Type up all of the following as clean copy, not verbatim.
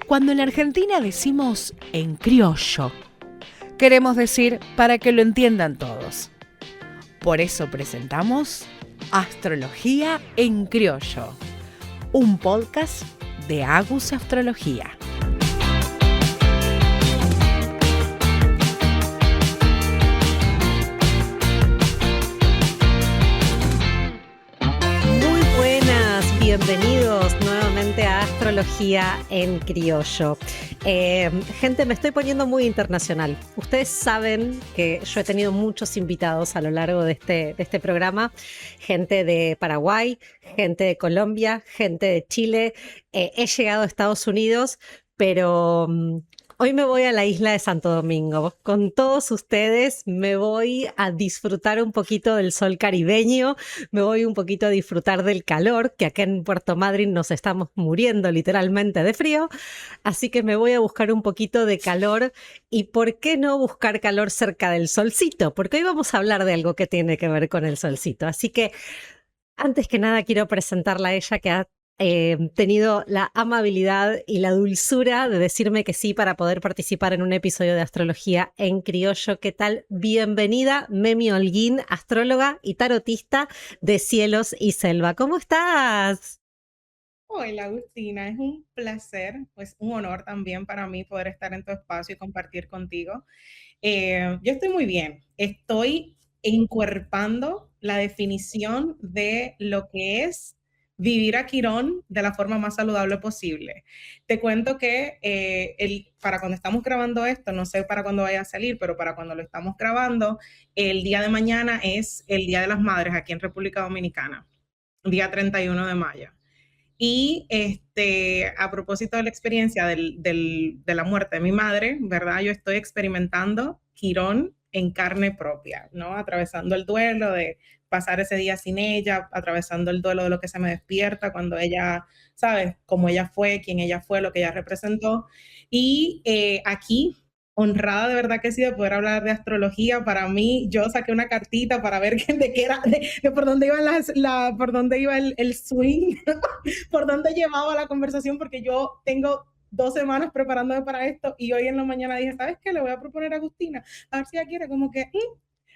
Cuando en Argentina decimos en criollo, queremos decir para que lo entiendan todos. Por eso presentamos Astrología en Criollo, un podcast de Agus Astrología. Bienvenidos nuevamente a Astrología en Criollo. Gente, me estoy poniendo muy internacional. Ustedes saben que yo he tenido muchos invitados a lo largo de este programa. Gente de Paraguay, gente de Colombia, gente de Chile. He llegado a Estados Unidos, pero hoy me voy a la isla de Santo Domingo. Con todos ustedes me voy a disfrutar un poquito del sol caribeño, me voy un poquito a disfrutar del calor, que acá en Puerto Madryn nos estamos muriendo literalmente de frío, así que me voy a buscar un poquito de calor. ¿Y por qué no buscar calor cerca del solcito? Porque hoy vamos a hablar de algo que tiene que ver con el solcito. Así que antes que nada quiero presentarla a ella, que ha tenido la amabilidad y la dulzura de decirme que sí para poder participar en un episodio de Astrología en Criollo. ¿Qué tal? Bienvenida, Memi Holguín, astróloga y tarotista de Cielos y Selva. ¿Cómo estás? Hola Agustina, es un placer, pues un honor también para mí poder estar en tu espacio y compartir contigo. Yo estoy muy bien, estoy encuerpando la definición de lo que es vivir a Quirón de la forma más saludable posible. Te cuento que para cuando estamos grabando esto, no sé para cuándo vaya a salir, pero para cuando lo estamos grabando, el día de mañana es el Día de las Madres aquí en República Dominicana, día 31 de mayo. Y a propósito de la experiencia de la muerte de mi madre, ¿verdad? Yo estoy experimentando Quirón en carne propia, ¿no? Atravesando el duelo de pasar ese día sin ella, atravesando el duelo de lo que se me despierta cuando ella, ¿sabes? Cómo ella fue, quién ella fue, lo que ella representó. Y aquí honrada de verdad que sí de poder hablar de astrología. Para mí, yo saqué una cartita para ver de qué era, de por dónde iba por dónde iba el swing, por dónde llevaba la conversación, porque yo tengo 2 semanas preparándome para esto y hoy en la mañana dije, ¿sabes qué? Le voy a proponer a Agustina, a ver si ella quiere como que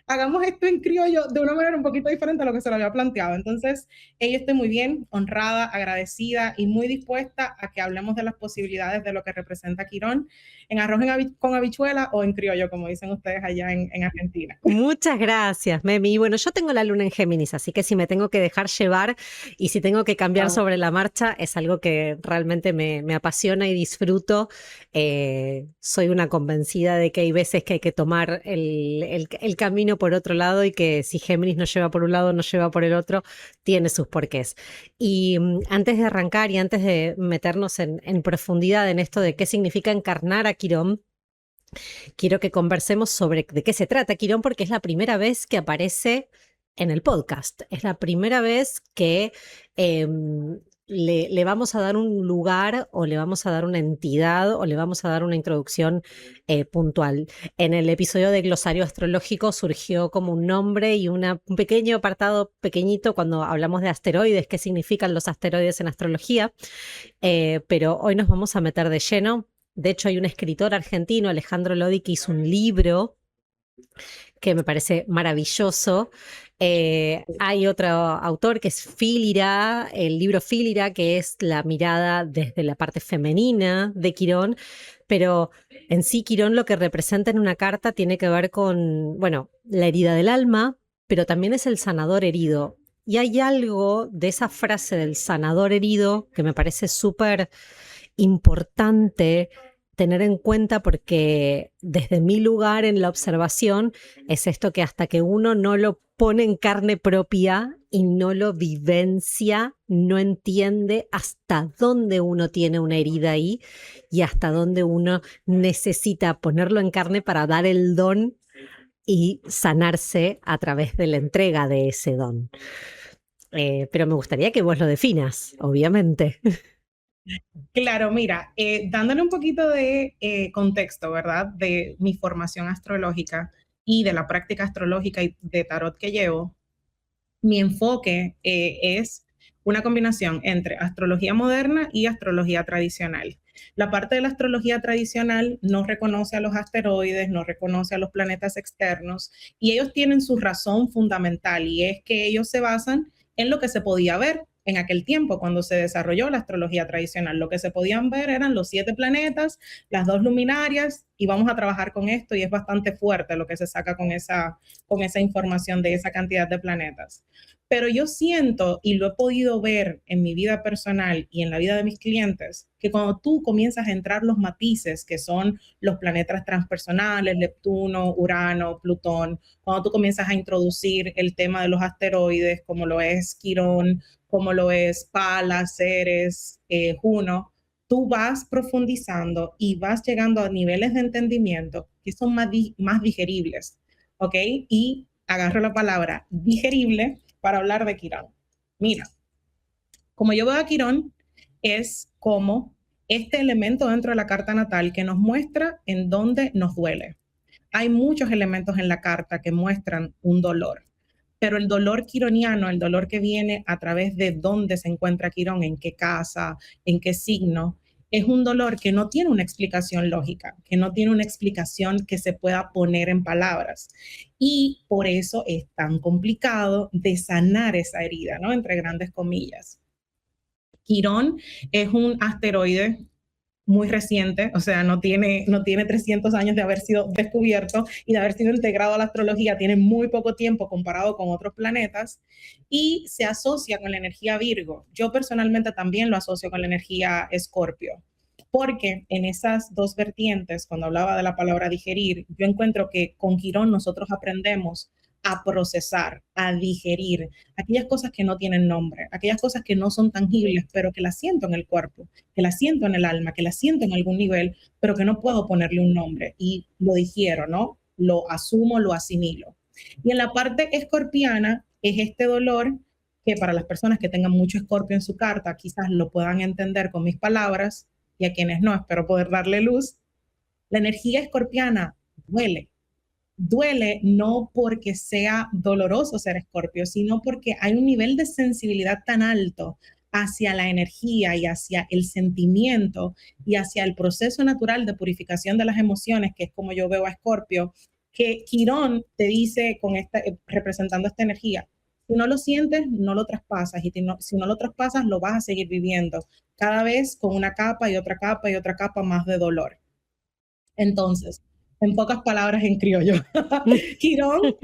hagamos esto en criollo de una manera un poquito diferente a lo que se lo había planteado. Entonces, ella estoy muy bien, honrada, agradecida y muy dispuesta a que hablemos de las posibilidades de lo que representa Quirón en arroz con habichuela o en criollo, como dicen ustedes allá en Argentina. Muchas gracias, Memi. Bueno, yo tengo la luna en Géminis, así que si me tengo que dejar llevar y si tengo que cambiar sobre la marcha, es algo que realmente me apasiona y disfruto. Soy una convencida de que hay veces que hay que tomar el camino por otro lado y que si Géminis no lleva por un lado, no lleva por el otro, tiene sus porqués. Y antes de arrancar y antes de meternos en profundidad en esto de qué significa encarnar a Quirón, quiero que conversemos sobre de qué se trata Quirón, porque es la primera vez que aparece en el podcast. Es la primera vez que le vamos a dar un lugar o le vamos a dar una entidad o le vamos a dar una introducción puntual. En el episodio de Glosario Astrológico surgió como un nombre y un pequeño apartado pequeñito cuando hablamos de asteroides, qué significan los asteroides en astrología, pero hoy nos vamos a meter de lleno. De hecho, hay un escritor argentino, Alejandro Lodi, que hizo un libro que me parece maravilloso. Hay otro autor que es Fílira, el libro Fílira, que es la mirada desde la parte femenina de Quirón, pero en sí Quirón lo que representa en una carta tiene que ver con, bueno, la herida del alma, pero también es el sanador herido. Y hay algo de esa frase del sanador herido que me parece súper importante tener en cuenta, porque desde mi lugar en la observación es esto que hasta que uno no lo pone en carne propia y no lo vivencia, no entiende hasta dónde uno tiene una herida ahí y hasta dónde uno necesita ponerlo en carne para dar el don y sanarse a través de la entrega de ese don. Pero me gustaría que vos lo definas, obviamente. Claro, mira, dándole un poquito de contexto, ¿verdad? De mi formación astrológica y de la práctica astrológica y de tarot que llevo, mi enfoque es una combinación entre astrología moderna y astrología tradicional. La parte de la astrología tradicional no reconoce a los asteroides, no reconoce a los planetas externos, y ellos tienen su razón fundamental, y es que ellos se basan en lo que se podía ver en aquel tiempo cuando se desarrolló la astrología tradicional. Lo que se podían ver eran los 7 planetas, las 2 luminarias, y vamos a trabajar con esto, y es bastante fuerte lo que se saca con esa información de esa cantidad de planetas. Pero yo siento, y lo he podido ver en mi vida personal y en la vida de mis clientes, que cuando tú comienzas a entrar los matices, que son los planetas transpersonales, Neptuno, Urano, Plutón, cuando tú comienzas a introducir el tema de los asteroides, como lo es Quirón, como lo es Palas, Ceres, Juno, tú vas profundizando y vas llegando a niveles de entendimiento que son más digeribles, ¿ok? Y agarro la palabra digerible para hablar de Quirón. Mira, como yo veo a Quirón, es como este elemento dentro de la carta natal que nos muestra en dónde nos duele. Hay muchos elementos en la carta que muestran un dolor, pero el dolor quironiano, el dolor que viene a través de dónde se encuentra Quirón, en qué casa, en qué signo, es un dolor que no tiene una explicación lógica, que no tiene una explicación que se pueda poner en palabras. Y por eso es tan complicado de sanar esa herida, ¿no? Entre grandes comillas. Quirón es un asteroide muy reciente, o sea, no tiene 300 años de haber sido descubierto y de haber sido integrado a la astrología, tiene muy poco tiempo comparado con otros planetas y se asocia con la energía Virgo. Yo personalmente también lo asocio con la energía Escorpio, porque en esas dos vertientes, cuando hablaba de la palabra digerir, yo encuentro que con Quirón nosotros aprendemos a procesar, a digerir aquellas cosas que no tienen nombre, aquellas cosas que no son tangibles, pero que las siento en el cuerpo, que las siento en el alma, que las siento en algún nivel, pero que no puedo ponerle un nombre y lo digiero, ¿no? Lo asumo, lo asimilo. Y en la parte escorpiana es este dolor que para las personas que tengan mucho Escorpio en su carta, quizás lo puedan entender con mis palabras, y a quienes no, espero poder darle luz. La energía escorpiana duele. Duele no porque sea doloroso ser Escorpio, sino porque hay un nivel de sensibilidad tan alto hacia la energía y hacia el sentimiento y hacia el proceso natural de purificación de las emociones, que es como yo veo a Escorpio, que Quirón te dice representando esta energía, si no lo sientes, no lo traspasas, y si no lo traspasas, lo vas a seguir viviendo, cada vez con una capa y otra capa y otra capa más de dolor. Entonces, en pocas palabras en criollo, Quirón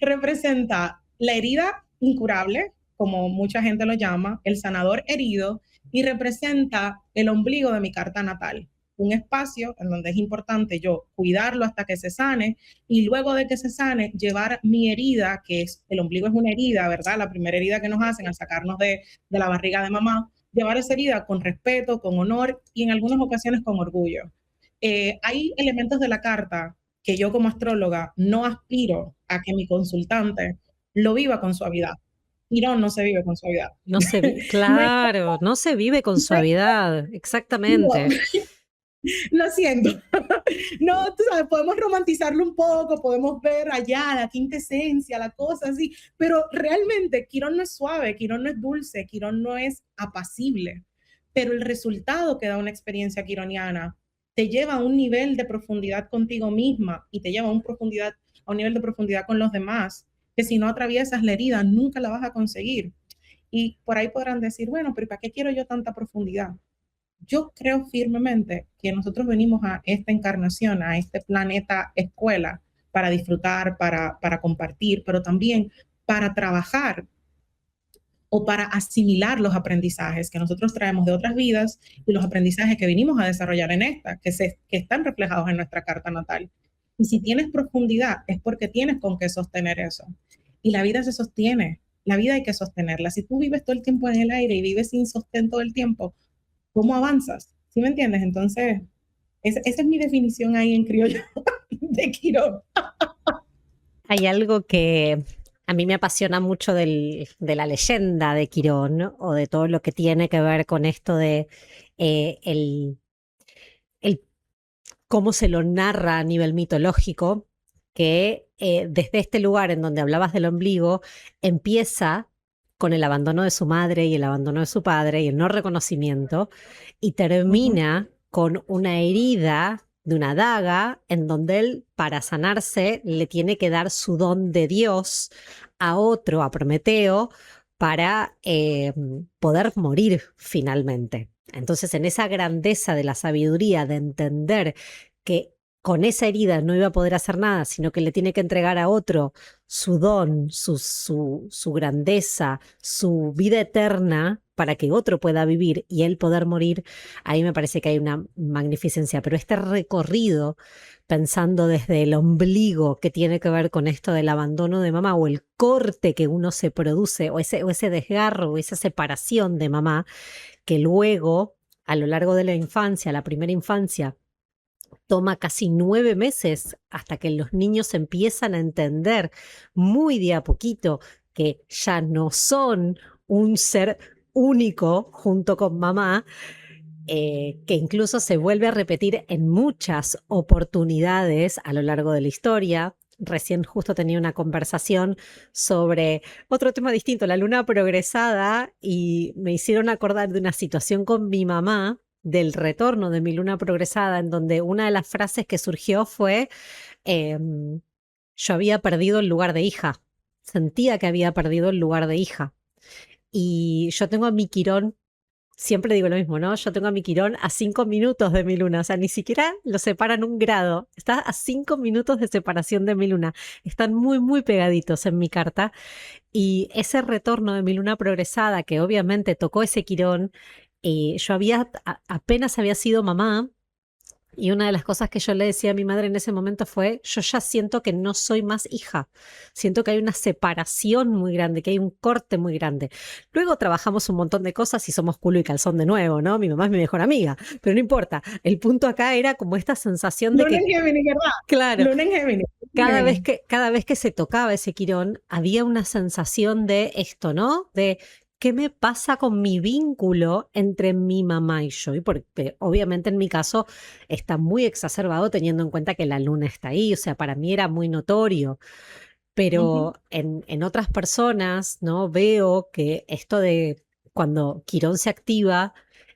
representa la herida incurable, como mucha gente lo llama, el sanador herido, y representa el ombligo de mi carta natal, un espacio en donde es importante yo cuidarlo hasta que se sane, y luego de que se sane, llevar mi herida, que es, el ombligo es una herida, ¿verdad? La primera herida que nos hacen al sacarnos de la barriga de mamá, llevar esa herida con respeto, con honor y en algunas ocasiones con orgullo. Hay elementos de la carta que yo como astróloga no aspiro a que mi consultante lo viva con suavidad. Quirón no se vive con suavidad. Claro, no se vive con suavidad, exactamente. No, lo siento. No, tú sabes, podemos romantizarlo un poco, podemos ver allá la quinta esencia, la cosa así, pero realmente Quirón no es suave, Quirón no es dulce, Quirón no es apacible, pero el resultado que da una experiencia quironiana te lleva a un nivel de profundidad contigo misma y te lleva a un nivel de profundidad con los demás, que si no atraviesas la herida nunca la vas a conseguir. Y por ahí podrán decir, bueno, pero ¿para qué quiero yo tanta profundidad? Yo creo firmemente que nosotros venimos a esta encarnación, a este planeta escuela, para disfrutar, para compartir, pero también para trabajar o para asimilar los aprendizajes que nosotros traemos de otras vidas y los aprendizajes que venimos a desarrollar en esta, que están reflejados en nuestra carta natal. Y si tienes profundidad, es porque tienes con qué sostener eso. Y la vida se sostiene, la vida hay que sostenerla. Si tú vives todo el tiempo en el aire y vives sin sostén todo el tiempo, ¿cómo avanzas? ¿Sí me entiendes? Entonces, esa es mi definición ahí en criollo de Quirón. Hay algo que a mí me apasiona mucho de la leyenda de Quirón, ¿no? O de todo lo que tiene que ver con esto de el cómo se lo narra a nivel mitológico, que desde este lugar en donde hablabas del ombligo, empieza con el abandono de su madre y el abandono de su padre y el no reconocimiento, y termina con una herida de una daga en donde él, para sanarse, le tiene que dar su don de Dios a otro, a Prometeo, para poder morir finalmente. Entonces, en esa grandeza de la sabiduría, de entender que con esa herida no iba a poder hacer nada, sino que le tiene que entregar a otro su don, su grandeza, su vida eterna, para que otro pueda vivir y él poder morir, ahí me parece que hay una magnificencia. Pero este recorrido, pensando desde el ombligo que tiene que ver con esto del abandono de mamá o el corte que uno se produce o ese desgarro o esa separación de mamá, que luego, a lo largo de la infancia, la primera infancia, toma casi 9 meses hasta que los niños empiezan a entender muy de a poquito que ya no son un ser único junto con mamá, que incluso se vuelve a repetir en muchas oportunidades a lo largo de la historia. Recién justo tenía una conversación sobre otro tema distinto, la luna progresada, y me hicieron acordar de una situación con mi mamá del retorno de mi luna progresada, en donde una de las frases que surgió fue, yo había perdido el lugar de hija, sentía que había perdido el lugar de hija. Y yo tengo a mi Quirón, siempre digo lo mismo, ¿no? Yo tengo a mi Quirón a 5 minutos de mi luna, o sea, ni siquiera lo separan un grado, está a 5 minutos de separación de mi luna, están muy, muy pegaditos en mi carta. Y ese retorno de mi luna progresada, que obviamente tocó ese Quirón, yo apenas había sido mamá, y una de las cosas que yo le decía a mi madre en ese momento fue, yo ya siento que no soy más hija, siento que hay una separación muy grande, que hay un corte muy grande. Luego trabajamos un montón de cosas y somos culo y calzón de nuevo, ¿no? Mi mamá es mi mejor amiga, pero no importa. El punto acá era como esta sensación de Luna que... en Géminis, ¿verdad? Claro. Luna en Géminis. Cada vez que se tocaba ese Quirón, había una sensación de esto, ¿no? De qué me pasa con mi vínculo entre mi mamá y yo. Y porque obviamente en mi caso está muy exacerbado teniendo en cuenta que la luna está ahí. O sea, para mí era muy notorio. Pero en otras personas, ¿no? Veo que esto de cuando Quirón se activa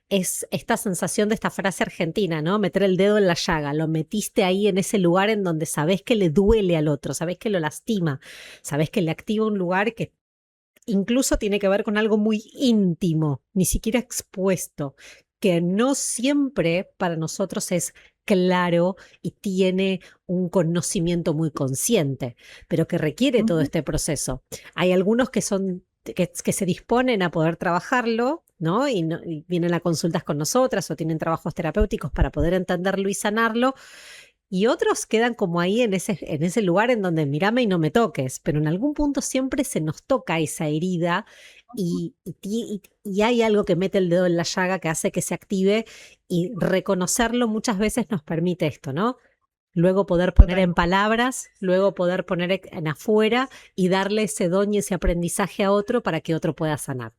es esta sensación de esta frase argentina, ¿no? Meter el dedo en la llaga, lo metiste ahí en ese lugar en donde sabés que le duele al otro, sabés que lo lastima, sabés que le activa un lugar que incluso tiene que ver con algo muy íntimo, ni siquiera expuesto, que no siempre para nosotros es claro y tiene un conocimiento muy consciente, pero que requiere todo este proceso. Hay algunos que se disponen a poder trabajarlo, ¿no? Y vienen a consultas con nosotras o tienen trabajos terapéuticos para poder entenderlo y sanarlo. Y otros quedan como ahí en ese lugar en donde mírame y no me toques, pero en algún punto siempre se nos toca esa herida y hay algo que mete el dedo en la llaga que hace que se active, y reconocerlo muchas veces nos permite esto, ¿no? Luego poder poner en palabras, luego poder poner en afuera y darle ese don y ese aprendizaje a otro para que otro pueda sanar.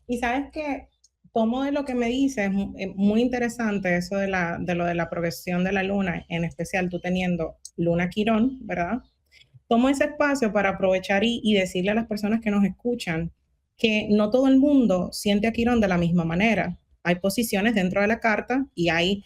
Y sabes que tomo de lo que me dices, es muy interesante eso de lo de la progresión de la luna, en especial tú teniendo luna Quirón, ¿verdad? Tomo ese espacio para aprovechar y decirle a las personas que nos escuchan que no todo el mundo siente a Quirón de la misma manera. Hay posiciones dentro de la carta y hay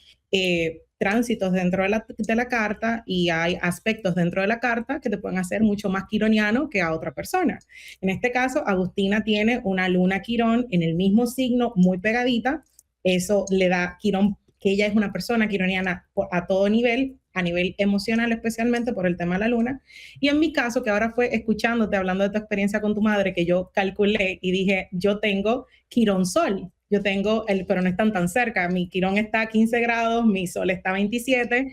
tránsitos dentro de la carta y hay aspectos dentro de la carta que te pueden hacer mucho más quironiano que a otra persona. En este caso, Agustina tiene una luna Quirón en el mismo signo, muy pegadita. Eso le da Quirón, que ella es una persona quironiana a todo nivel, a nivel emocional especialmente por el tema de la luna. Y en mi caso, que ahora fue escuchándote, hablando de tu experiencia con tu madre, que yo calculé y dije, yo tengo Quirón Sol. Yo tengo, pero no están tan cerca, mi Quirón está a 15 grados, mi Sol está a 27,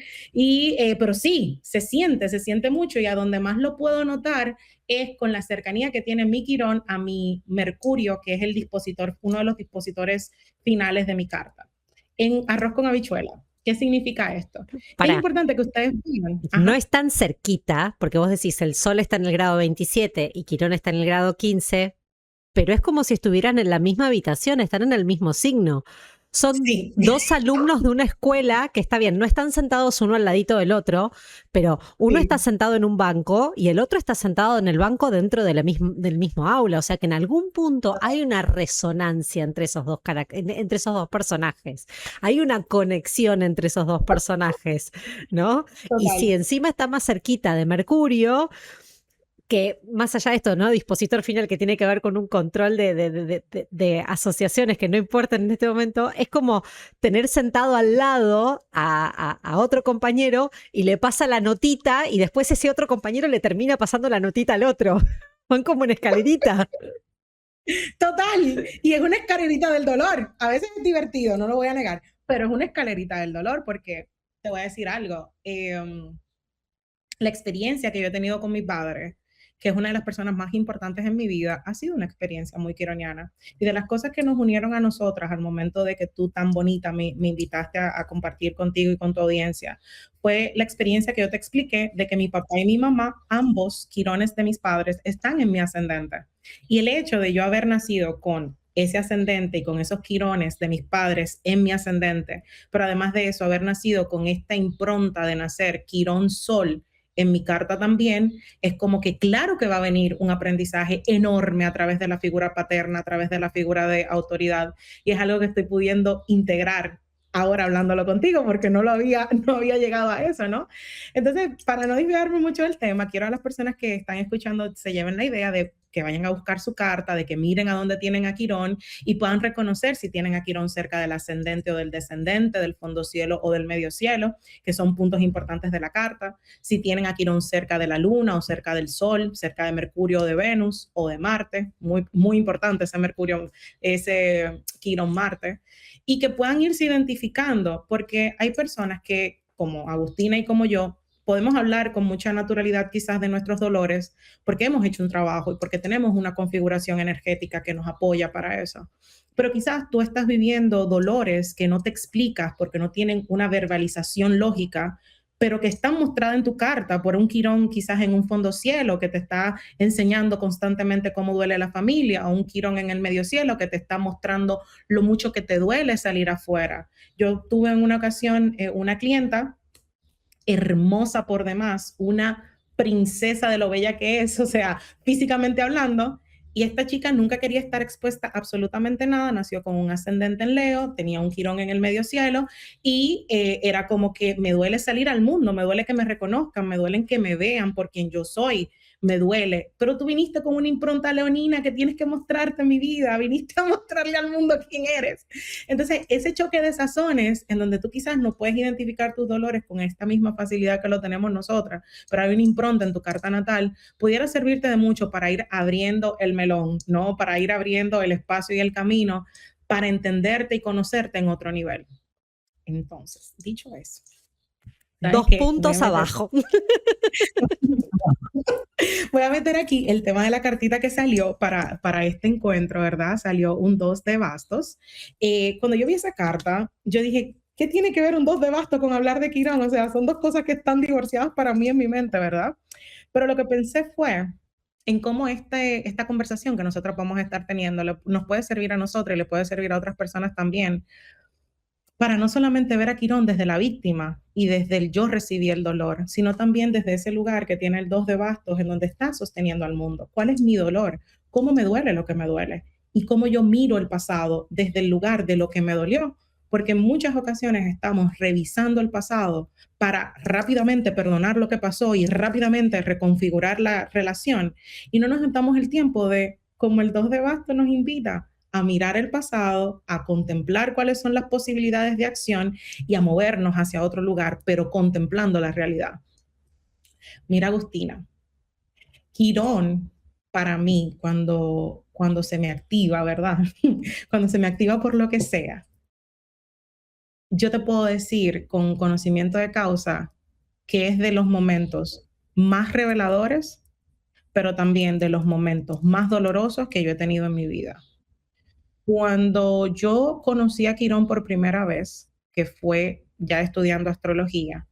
pero sí, se siente mucho, y a donde más lo puedo notar es con la cercanía que tiene mi Quirón a mi Mercurio, que es el dispositor, uno de los dispositores finales de mi carta. En arroz con habichuela. ¿Qué significa esto? Es importante que ustedes vean. No es tan cerquita, porque vos decís el Sol está en el grado 27 y Quirón está en el grado 15, pero es como si estuvieran en la misma habitación, están en el mismo signo. Son Sí, dos alumnos de una escuela que está bien, no están sentados uno al ladito del otro, pero uno está sí, sentado en un banco y el otro está sentado en el banco dentro de del mismo aula. O sea que en algún punto hay una resonancia entre esos dos, entre esos dos personajes. Hay una conexión entre esos dos personajes, ¿no? Y si total. encima está más cerquita de Mercurio, que más allá de esto, ¿no? Dispositor final que tiene que ver con un control de asociaciones que no importan en este momento, es como tener sentado al lado a otro compañero y le pasa la notita y después ese otro compañero le termina pasando la notita al otro. Van como en escalerita. Total. Y es una escalerita del dolor. A veces es divertido, no lo voy a negar, pero es una escalerita del dolor porque te voy a decir algo. La experiencia que yo he tenido con mi padre, que es una de las personas más importantes en mi vida, ha sido una experiencia muy quironiana. Y de las cosas que nos unieron a nosotras al momento de que tú tan bonita me invitaste a compartir contigo y con tu audiencia, fue la experiencia que yo te expliqué de que mi papá y mi mamá, ambos quirones de mis padres, están en mi ascendente. Y el hecho de yo haber nacido con ese ascendente y con esos quirones de mis padres en mi ascendente, pero además de eso, haber nacido con esta impronta de nacer quirón sol en mi carta también, es como que claro que va a venir un aprendizaje enorme a través de la figura paterna, a través de la figura de autoridad, y es algo que estoy pudiendo integrar ahora hablándolo contigo, porque no había llegado a eso, ¿no? Entonces, para no desviarme mucho del tema, quiero a las personas que están escuchando se lleven la idea de que vayan a buscar su carta, de que miren a dónde tienen a Quirón y puedan reconocer si tienen a Quirón cerca del ascendente o del descendente, del fondo cielo o del medio cielo, que son puntos importantes de la carta, si tienen a Quirón cerca de la luna o cerca del sol, cerca de Mercurio o de Venus o de Marte, muy, muy importante ese Mercurio, ese Quirón Marte, y que puedan irse identificando, porque hay personas que, como Agustina y como yo, podemos hablar con mucha naturalidad quizás de nuestros dolores porque hemos hecho un trabajo y porque tenemos una configuración energética que nos apoya para eso. Pero quizás tú estás viviendo dolores que no te explicas porque no tienen una verbalización lógica, pero que están mostradas en tu carta por un quirón quizás en un fondo cielo que te está enseñando constantemente cómo duele la familia, o un quirón en el medio cielo que te está mostrando lo mucho que te duele salir afuera. Yo tuve en una ocasión una clienta hermosa por demás, una princesa de lo bella que es, o sea, físicamente hablando, y esta chica nunca quería estar expuesta a absolutamente nada, nació con un ascendente en Leo, tenía un quirón en el medio cielo y era como que me duele salir al mundo, me duele que me reconozcan, me duele que me vean por quien yo soy, me duele, pero tú viniste con una impronta leonina que tienes que mostrarte en mi vida, viniste a mostrarle al mundo quién eres. Entonces, ese choque de sazones en donde tú quizás no puedes identificar tus dolores con esta misma facilidad que lo tenemos nosotras, pero hay una impronta en tu carta natal, pudiera servirte de mucho para ir abriendo el melón, ¿no? Para ir abriendo el espacio y el camino para entenderte y conocerte en otro nivel. Entonces, dicho eso, ¿sabes Dos qué? puntos abajo. Voy a meter aquí el tema de la cartita que salió para este encuentro, ¿verdad? Salió un 2 de bastos. Cuando yo vi esa carta, yo dije, ¿qué tiene que ver un 2 de bastos con hablar de Quirón? O sea, son dos cosas que están divorciadas para mí en mi mente, ¿verdad? Pero lo que pensé fue en cómo esta conversación que nosotros vamos a estar teniendo nos puede servir a nosotros y le puede servir a otras personas también, para no solamente ver a Quirón desde la víctima y desde el yo recibí el dolor, sino también desde ese lugar que tiene el 2 de bastos en donde está sosteniendo al mundo. ¿Cuál es mi dolor? ¿Cómo me duele lo que me duele? Y cómo yo miro el pasado desde el lugar de lo que me dolió. Porque en muchas ocasiones estamos revisando el pasado para rápidamente perdonar lo que pasó y rápidamente reconfigurar la relación. Y no nos damos el tiempo de, como el 2 de bastos nos invita, a mirar el pasado, a contemplar cuáles son las posibilidades de acción y a movernos hacia otro lugar, pero contemplando la realidad. Mira, Agustina, Quirón, para mí, cuando se me activa, ¿verdad? Cuando se me activa por lo que sea, yo te puedo decir con conocimiento de causa que es de los momentos más reveladores, pero también de los momentos más dolorosos que yo he tenido en mi vida. Cuando yo conocí a Quirón por primera vez, que fue ya estudiando astrología,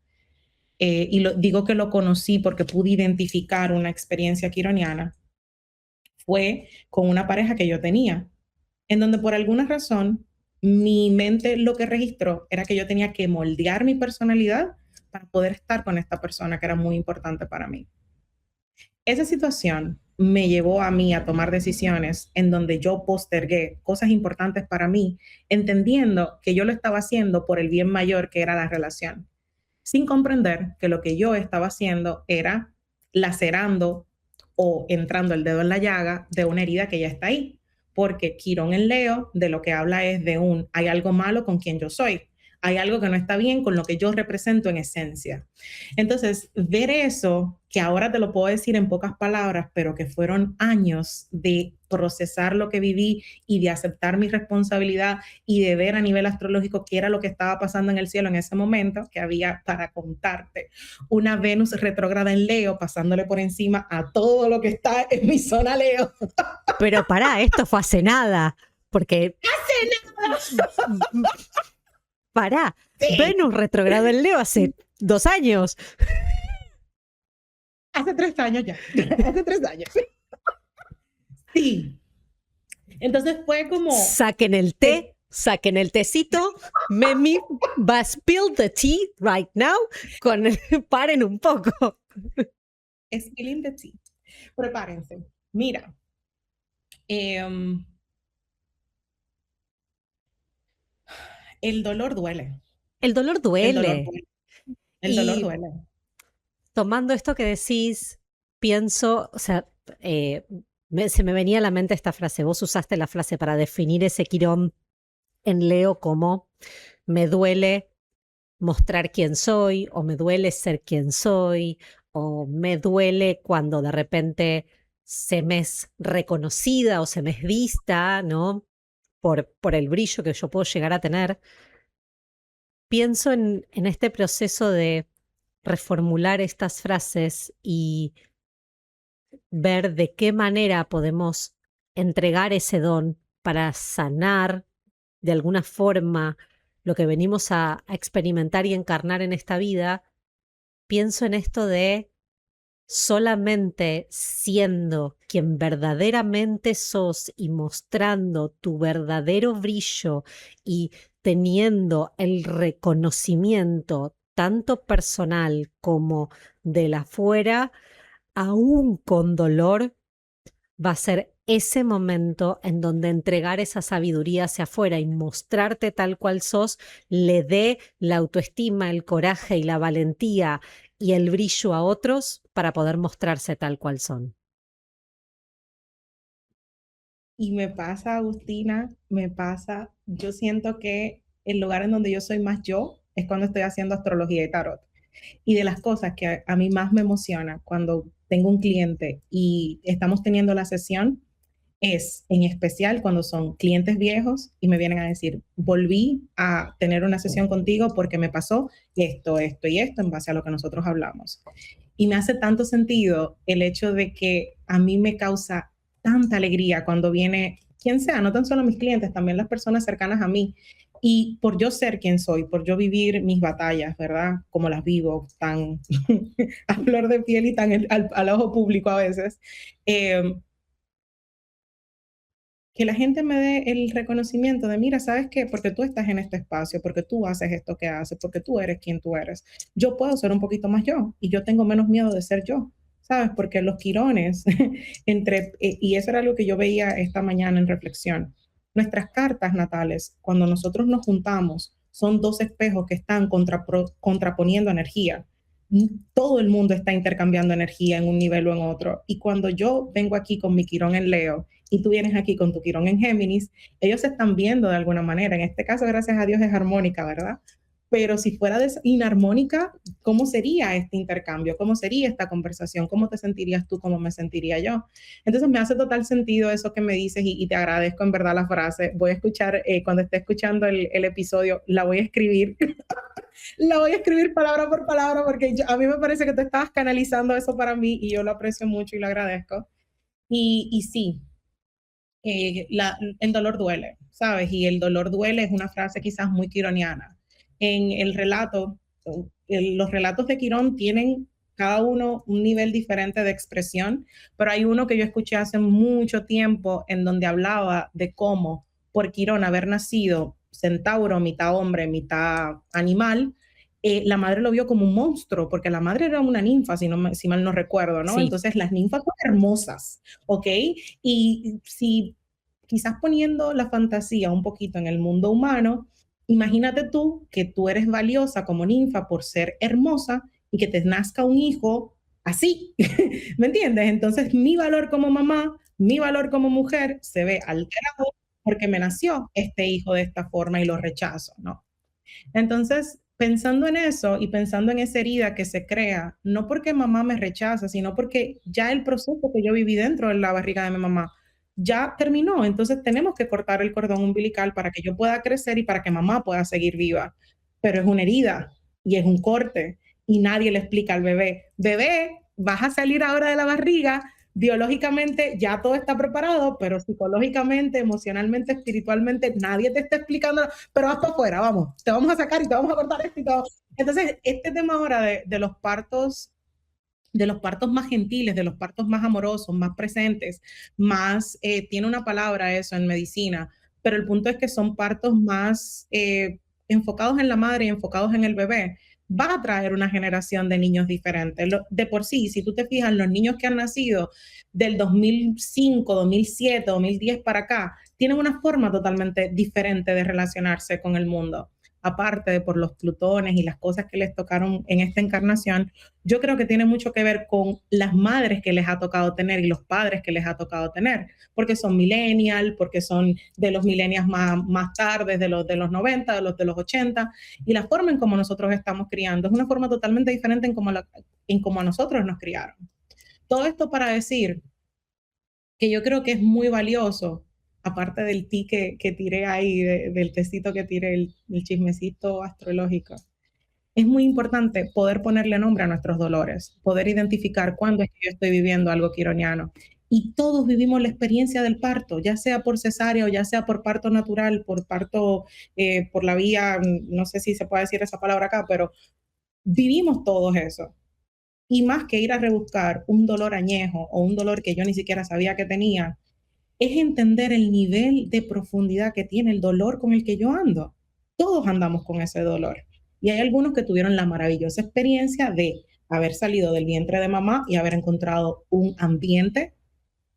digo que lo conocí porque pude identificar una experiencia quironiana, fue con una pareja que yo tenía, en donde por alguna razón mi mente lo que registró era que yo tenía que moldear mi personalidad para poder estar con esta persona que era muy importante para mí. Esa situación me llevó a mí a tomar decisiones en donde yo postergué cosas importantes para mí, entendiendo que yo lo estaba haciendo por el bien mayor que era la relación, sin comprender que lo que yo estaba haciendo era lacerando o entrando el dedo en la llaga de una herida que ya está ahí. Porque Quirón en Leo de lo que habla es de hay algo malo con quien yo soy, hay algo que no está bien con lo que yo represento en esencia. Entonces, ver eso, que ahora te lo puedo decir en pocas palabras, pero que fueron años de procesar lo que viví y de aceptar mi responsabilidad y de ver a nivel astrológico qué era lo que estaba pasando en el cielo en ese momento, que había, para contarte, una Venus retrógrada en Leo pasándole por encima a todo lo que está en mi zona Leo. Pero pará, esto fue hace nada, porque... ¡Hace nada! Pará, Sí. Venus retrogrado en Leo hace 2 años. Hace 3 años ya. Hace 3 años. Sí. Entonces fue como... Saquen el té, saquen el tecito. Memi va a spill the tea right now. Paren un poco. Spilling the tea. Prepárense. Mira. El dolor duele. El dolor duele. El dolor duele. El dolor duele. Tomando esto que decís, pienso, o sea, se me venía a la mente esta frase. Vos usaste la frase para definir ese Quirón en Leo como me duele mostrar quién soy, o me duele ser quien soy, o me duele cuando de repente se me es reconocida o se me es vista, ¿no? Por el brillo que yo puedo llegar a tener. Pienso en este proceso de reformular estas frases y ver de qué manera podemos entregar ese don para sanar de alguna forma lo que venimos a experimentar y encarnar en esta vida. Pienso en esto de solamente siendo quien verdaderamente sos y mostrando tu verdadero brillo y teniendo el reconocimiento tanto personal como de la afuera, aún con dolor, va a ser ese momento en donde entregar esa sabiduría hacia afuera y mostrarte tal cual sos le dé la autoestima, el coraje y la valentía y el brillo a otros para poder mostrarse tal cual son. Y me pasa, Agustina, yo siento que el lugar en donde yo soy más yo es cuando estoy haciendo astrología y tarot. Y de las cosas que a mí más me emociona cuando tengo un cliente y estamos teniendo la sesión es en especial cuando son clientes viejos y me vienen a decir, volví a tener una sesión contigo porque me pasó esto, esto y esto en base a lo que nosotros hablamos. Y me hace tanto sentido el hecho de que a mí me causa tanta alegría cuando viene quien sea, no tan solo mis clientes, también las personas cercanas a mí. Y por yo ser quien soy, por yo vivir mis batallas, ¿verdad? Como las vivo, tan a flor de piel y tan al ojo público a veces, que la gente me dé el reconocimiento de, mira, ¿sabes qué? Porque tú estás en este espacio, porque tú haces esto que haces, porque tú eres quien tú eres. Yo puedo ser un poquito más yo y yo tengo menos miedo de ser yo, ¿sabes? Porque los quirones, y eso era algo que yo veía esta mañana en reflexión, nuestras cartas natales, cuando nosotros nos juntamos, son 2 espejos que están contraponiendo energía. Todo el mundo está intercambiando energía en un nivel o en otro. Y cuando yo vengo aquí con mi Quirón en Leo y tú vienes aquí con tu Quirón en Géminis, ellos se están viendo de alguna manera. En este caso, gracias a Dios, es armónica, ¿verdad? Pero si fuera inarmónica, ¿cómo sería este intercambio? ¿Cómo sería esta conversación? ¿Cómo te sentirías tú? ¿Cómo me sentiría yo? Entonces me hace total sentido eso que me dices y te agradezco en verdad la frase. Voy a escuchar, cuando esté escuchando el episodio, la voy a escribir. La voy a escribir palabra por palabra porque a mí me parece que tú estabas canalizando eso para mí y yo lo aprecio mucho y lo agradezco. Y sí, el dolor duele, ¿sabes? Y el dolor duele es una frase quizás muy quironiana. En el relato, los relatos de Quirón tienen cada uno un nivel diferente de expresión, pero hay uno que yo escuché hace mucho tiempo en donde hablaba de cómo por Quirón haber nacido centauro, mitad hombre, mitad animal, la madre lo vio como un monstruo, porque la madre era una ninfa, si mal no recuerdo, ¿no? Sí. Entonces las ninfas son hermosas, ¿ok? Y si quizás poniendo la fantasía un poquito en el mundo humano, imagínate tú que tú eres valiosa como ninfa por ser hermosa y que te nazca un hijo así, ¿me entiendes? Entonces mi valor como mamá, mi valor como mujer se ve alterado porque me nació este hijo de esta forma y lo rechazo, ¿no? Entonces, pensando en eso y pensando en esa herida que se crea, no porque mamá me rechaza, sino porque ya el proceso que yo viví dentro de la barriga de mi mamá ya terminó. Entonces tenemos que cortar el cordón umbilical para que yo pueda crecer y para que mamá pueda seguir viva. Pero es una herida y es un corte y nadie le explica al bebé, bebé, vas a salir ahora de la barriga, biológicamente ya todo está preparado, pero psicológicamente, emocionalmente, espiritualmente, nadie te está explicando, pero vas para afuera, vamos, te vamos a sacar y te vamos a cortar esto y todo. Entonces, este tema ahora de los partos más gentiles, de los partos más amorosos, más presentes, más, tiene una palabra eso en medicina, pero el punto es que son partos más enfocados en la madre y enfocados en el bebé, va a traer una generación de niños diferentes. De por sí, si tú te fijas, los niños que han nacido del 2005, 2007, 2010 para acá, tienen una forma totalmente diferente de relacionarse con el mundo. Aparte de por los plutones y las cosas que les tocaron en esta encarnación, yo creo que tiene mucho que ver con las madres que les ha tocado tener y los padres que les ha tocado tener, porque son millennial, porque son de los millennials más tardes, de los 90, de los 80, y la forma en cómo nosotros estamos criando es una forma totalmente diferente en cómo a nosotros nos criaron. Todo esto para decir que yo creo que es muy valioso, aparte del ti que tiré ahí, del tecito que tiré, el chismecito astrológico, es muy importante poder ponerle nombre a nuestros dolores, poder identificar cuándo es que yo estoy viviendo algo quironiano. Y todos vivimos la experiencia del parto, ya sea por cesárea o ya sea por parto natural, por parto, por la vía, no sé si se puede decir esa palabra acá, pero vivimos todos eso. Y más que ir a rebuscar un dolor añejo o un dolor que yo ni siquiera sabía que tenía, es entender el nivel de profundidad que tiene el dolor con el que yo ando. Todos andamos con ese dolor. Y hay algunos que tuvieron la maravillosa experiencia de haber salido del vientre de mamá y haber encontrado un ambiente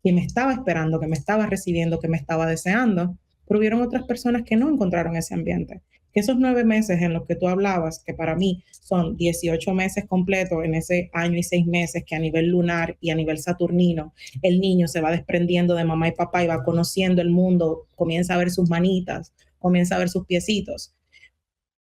que me estaba esperando, que me estaba recibiendo, que me estaba deseando. Pero hubieron otras personas que no encontraron ese ambiente. Que esos 9 meses en los que tú hablabas, que para mí son 18 meses completos en ese año y 6 meses que a nivel lunar y a nivel saturnino, el niño se va desprendiendo de mamá y papá y va conociendo el mundo, comienza a ver sus manitas, comienza a ver sus piecitos.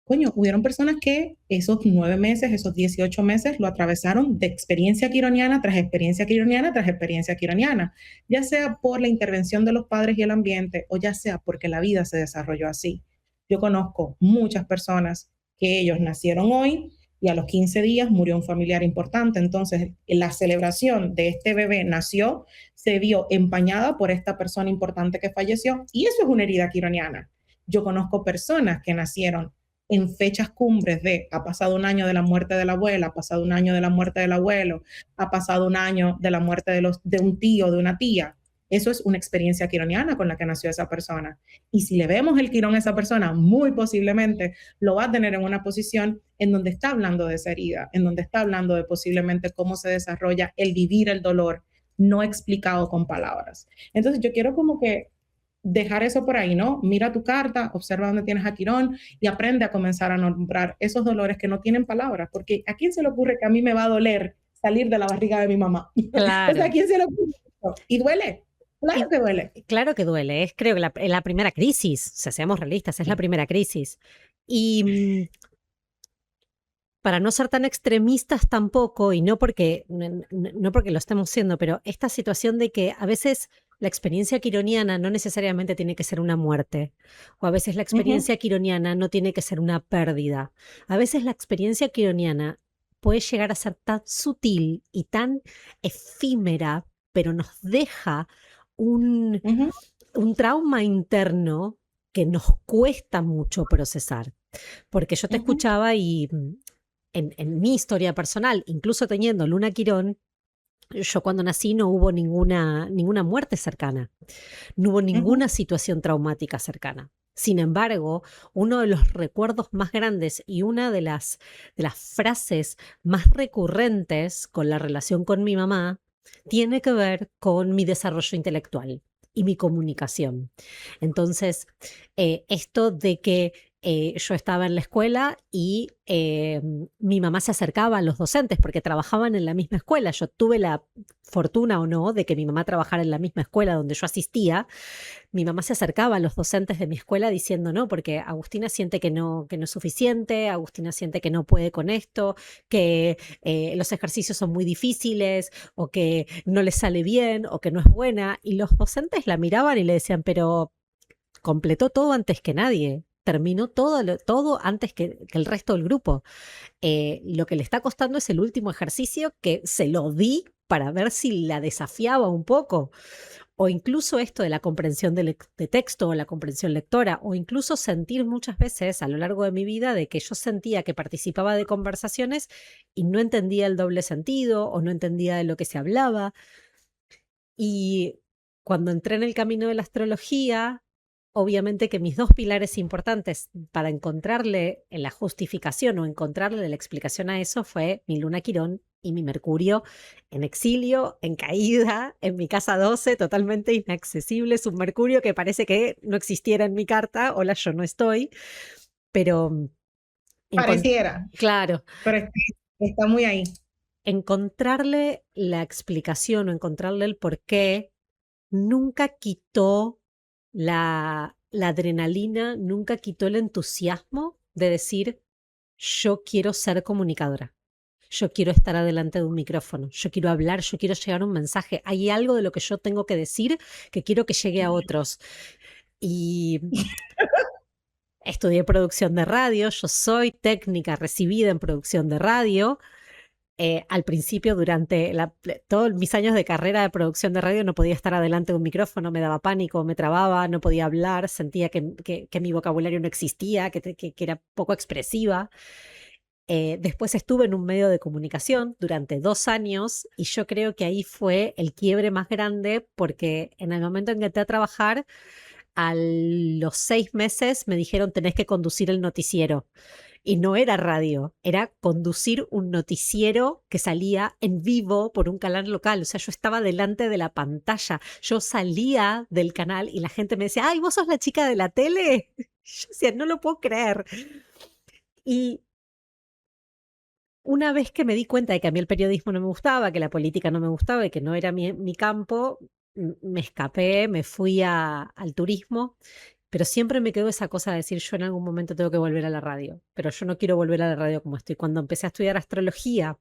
Coño, hubieron personas que esos 9 meses, esos 18 meses lo atravesaron de experiencia quironiana tras experiencia quironiana tras experiencia quironiana, ya sea por la intervención de los padres y el ambiente o ya sea porque la vida se desarrolló así. Yo conozco muchas personas que ellos nacieron hoy y a los 15 días murió un familiar importante. Entonces, la celebración de este bebé nació, se vio empañada por esta persona importante que falleció y eso es una herida quironiana. Yo conozco personas que nacieron en fechas cumbres de ha pasado un año de la muerte de la abuela, ha pasado un año de la muerte del abuelo, ha pasado un año de la muerte de un tío, de una tía. Eso es una experiencia quironiana con la que nació esa persona. Y si le vemos el quirón a esa persona, muy posiblemente lo va a tener en una posición en donde está hablando de esa herida, en donde está hablando de posiblemente cómo se desarrolla el vivir el dolor no explicado con palabras. Entonces yo quiero como que dejar eso por ahí, ¿no? Mira tu carta, observa dónde tienes a Quirón y aprende a comenzar a nombrar esos dolores que no tienen palabras, porque ¿a quién se le ocurre que a mí me va a doler salir de la barriga de mi mamá? Claro. O sea, ¿a quién se le ocurre eso? Y duele. Claro que duele. Claro que duele. Es creo que la primera crisis, o sea, seamos realistas, es la primera crisis. Y para no ser tan extremistas tampoco, y no porque lo estemos siendo, pero esta situación de que a veces la experiencia quironiana no necesariamente tiene que ser una muerte, o a veces la experiencia quironiana no tiene que ser una pérdida. A veces la experiencia quironiana puede llegar a ser tan sutil y tan efímera, pero nos deja un trauma interno que nos cuesta mucho procesar. Porque yo te escuchaba y en mi historia personal, incluso teniendo Luna Quirón, yo cuando nací no hubo ninguna muerte cercana, no hubo ninguna situación traumática cercana. Sin embargo, uno de los recuerdos más grandes y una de las frases más recurrentes con la relación con mi mamá tiene que ver con mi desarrollo intelectual y mi comunicación. Entonces, esto de que yo estaba en la escuela y mi mamá se acercaba a los docentes porque trabajaban en la misma escuela. Yo tuve la fortuna o no de que mi mamá trabajara en la misma escuela donde yo asistía. Mi mamá se acercaba a los docentes de mi escuela diciendo no, porque Agustina siente que no es suficiente, Agustina siente que no puede con esto, que los ejercicios son muy difíciles o que no le sale bien o que no es buena. Y los docentes la miraban y le decían, pero completó todo antes que nadie. Terminó todo, todo antes que el resto del grupo. Lo que le está costando es el último ejercicio que se lo di para ver si la desafiaba un poco. O incluso esto de la comprensión de texto o la comprensión lectora, o incluso sentir muchas veces a lo largo de mi vida de que yo sentía que participaba de conversaciones y no entendía el doble sentido o no entendía de lo que se hablaba. Y cuando entré en el camino de la astrología, obviamente que mis dos pilares importantes para encontrarle en la justificación o encontrarle la explicación a eso fue mi luna Quirón y mi Mercurio en exilio, en caída, en mi casa 12, totalmente inaccesible. Es un Mercurio que parece que no existiera en mi carta. Hola, yo no estoy. Pero, Pareciera, claro, pero está muy ahí. encontrarle la explicación o encontrarle el porqué nunca quitó la adrenalina, nunca quitó el entusiasmo de decir, yo quiero ser comunicadora, yo quiero estar adelante de un micrófono, yo quiero hablar, yo quiero llegar un mensaje, hay algo de lo que yo tengo que decir que quiero que llegue a otros. Y estudié producción de radio, yo soy técnica recibida en producción de radio. Al principio, durante todos mis años de carrera de producción de radio, no podía estar adelante de un micrófono, me daba pánico, me trababa, no podía hablar, sentía que mi vocabulario no existía, que era poco expresiva. Después estuve en un medio de comunicación durante 2 años y yo creo que ahí fue el quiebre más grande porque en el momento en que entré a trabajar, a los 6 meses me dijeron tenés que conducir el noticiero. Y no era radio, era conducir un noticiero que salía en vivo por un canal local. O sea, yo estaba delante de la pantalla. Yo salía del canal y la gente me decía, ¡ay, vos sos la chica de la tele! Yo decía, no lo puedo creer. Y una vez que me di cuenta de que a mí el periodismo no me gustaba, que la política no me gustaba y que no era mi campo, me escapé, me fui al turismo. Pero siempre me quedó esa cosa de decir, yo en algún momento tengo que volver a la radio, pero yo no quiero volver a la radio como estoy. Cuando empecé a estudiar astrología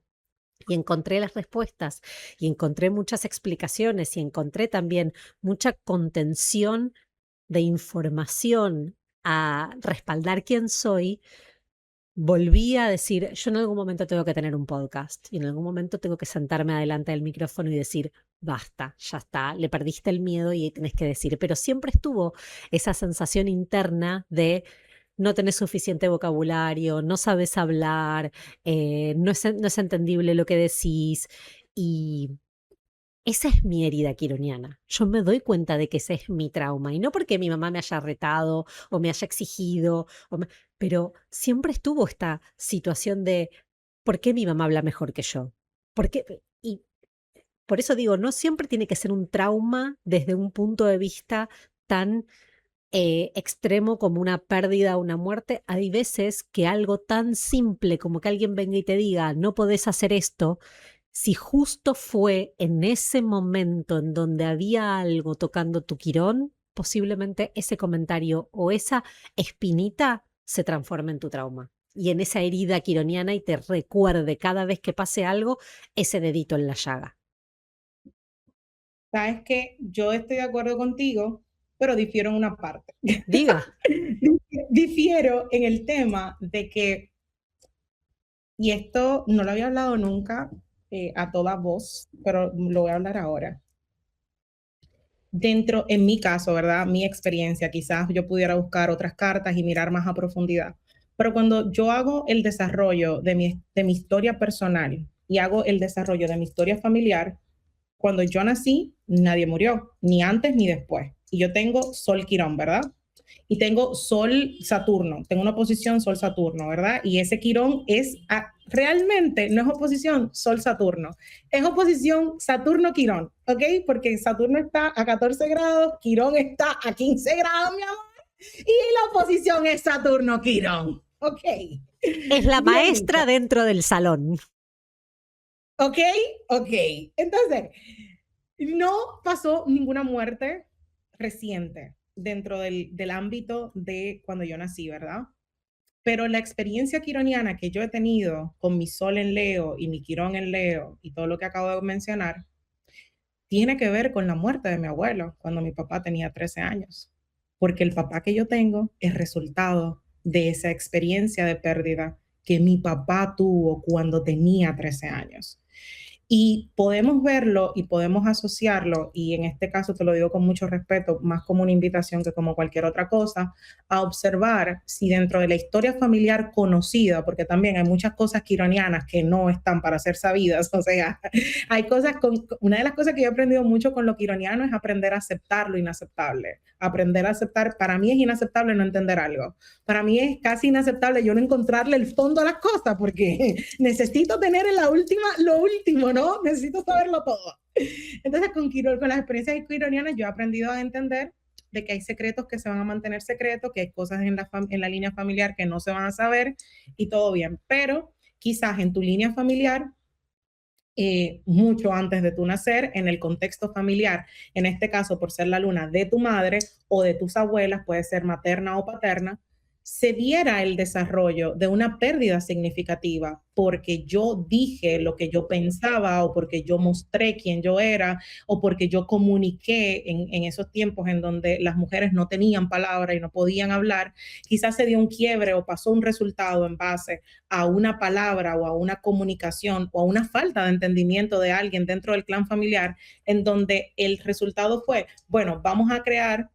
y encontré las respuestas y encontré muchas explicaciones y encontré también mucha contención de información a respaldar quién soy, volví a decir, yo en algún momento tengo que tener un podcast y en algún momento tengo que sentarme adelante del micrófono y decir, basta, ya está, le perdiste el miedo y tenés que decir, pero siempre estuvo esa sensación interna de no tenés suficiente vocabulario, no sabes hablar, no es entendible lo que decís y esa es mi herida quironiana. Yo me doy cuenta de que ese es mi trauma y no porque mi mamá me haya retado o me haya exigido, pero siempre estuvo esta situación de ¿por qué mi mamá habla mejor que yo? ¿Por qué? Y por eso digo, no siempre tiene que ser un trauma desde un punto de vista tan extremo como una pérdida o una muerte. Hay veces que algo tan simple como que alguien venga y te diga, no podés hacer esto, si justo fue en ese momento en donde había algo tocando tu quirón, posiblemente ese comentario o esa espinita se transforme en tu trauma y en esa herida quironiana y te recuerde cada vez que pase algo ese dedito en la llaga. Sabes que yo estoy de acuerdo contigo, pero difiero en una parte. Diga. Difiero en el tema de que, y esto no lo había hablado nunca a toda voz, pero lo voy a hablar ahora. Dentro, en mi caso, ¿verdad? Mi experiencia, quizás yo pudiera buscar otras cartas y mirar más a profundidad. Pero cuando yo hago el desarrollo de mi historia personal y hago el desarrollo de mi historia familiar, cuando yo nací, nadie murió, ni antes ni después. Y yo tengo Sol Quirón, ¿verdad? y tengo Sol-Saturno, tengo una oposición Sol-Saturno, ¿verdad? Y ese Quirón realmente no es oposición Sol-Saturno, es oposición Saturno-Quirón, ¿ok? Porque Saturno está a 14 grados, Quirón está a 15 grados, mi amor, y la oposición es Saturno-Quirón, ¿ok? Es la Bien, maestra dentro del salón. ¿ok? Ok. Entonces, no pasó ninguna muerte reciente dentro del ámbito de cuando yo nací, ¿verdad? Pero la experiencia quironiana que yo he tenido con mi Sol en Leo y mi Quirón en Leo y todo lo que acabo de mencionar, tiene que ver con la muerte de mi abuelo cuando mi papá tenía 13 años. Porque el papá que yo tengo es resultado de esa experiencia de pérdida que mi papá tuvo cuando tenía 13 años. Y podemos verlo y podemos asociarlo, y en este caso te lo digo con mucho respeto, más como una invitación que como cualquier otra cosa, a observar si dentro de la historia familiar conocida, porque también hay muchas cosas quironianas que no están para ser sabidas, o sea, hay cosas una de las cosas que yo he aprendido mucho con lo quironiano es aprender a aceptar lo inaceptable, aprender a aceptar, para mí es inaceptable no entender algo, para mí es casi inaceptable yo no encontrarle el fondo a las cosas, porque necesito tener en la última, lo último, ¿no? Necesito saberlo todo. Entonces, con las experiencias quironianas, yo he aprendido a entender de que hay secretos que se van a mantener secretos, que hay cosas en la línea familiar que no se van a saber y todo bien. Pero quizás en tu línea familiar, mucho antes de tu nacer, en el contexto familiar, en este caso por ser la luna de tu madre o de tus abuelas, puede ser materna o paterna, se diera el desarrollo de una pérdida significativa porque yo dije lo que yo pensaba o porque yo mostré quién yo era o porque yo comuniqué en esos tiempos en donde las mujeres no tenían palabra y no podían hablar, quizás se dio un quiebre o pasó un resultado en base a una palabra o a una comunicación o a una falta de entendimiento de alguien dentro del clan familiar en donde el resultado fue, bueno, vamos a crear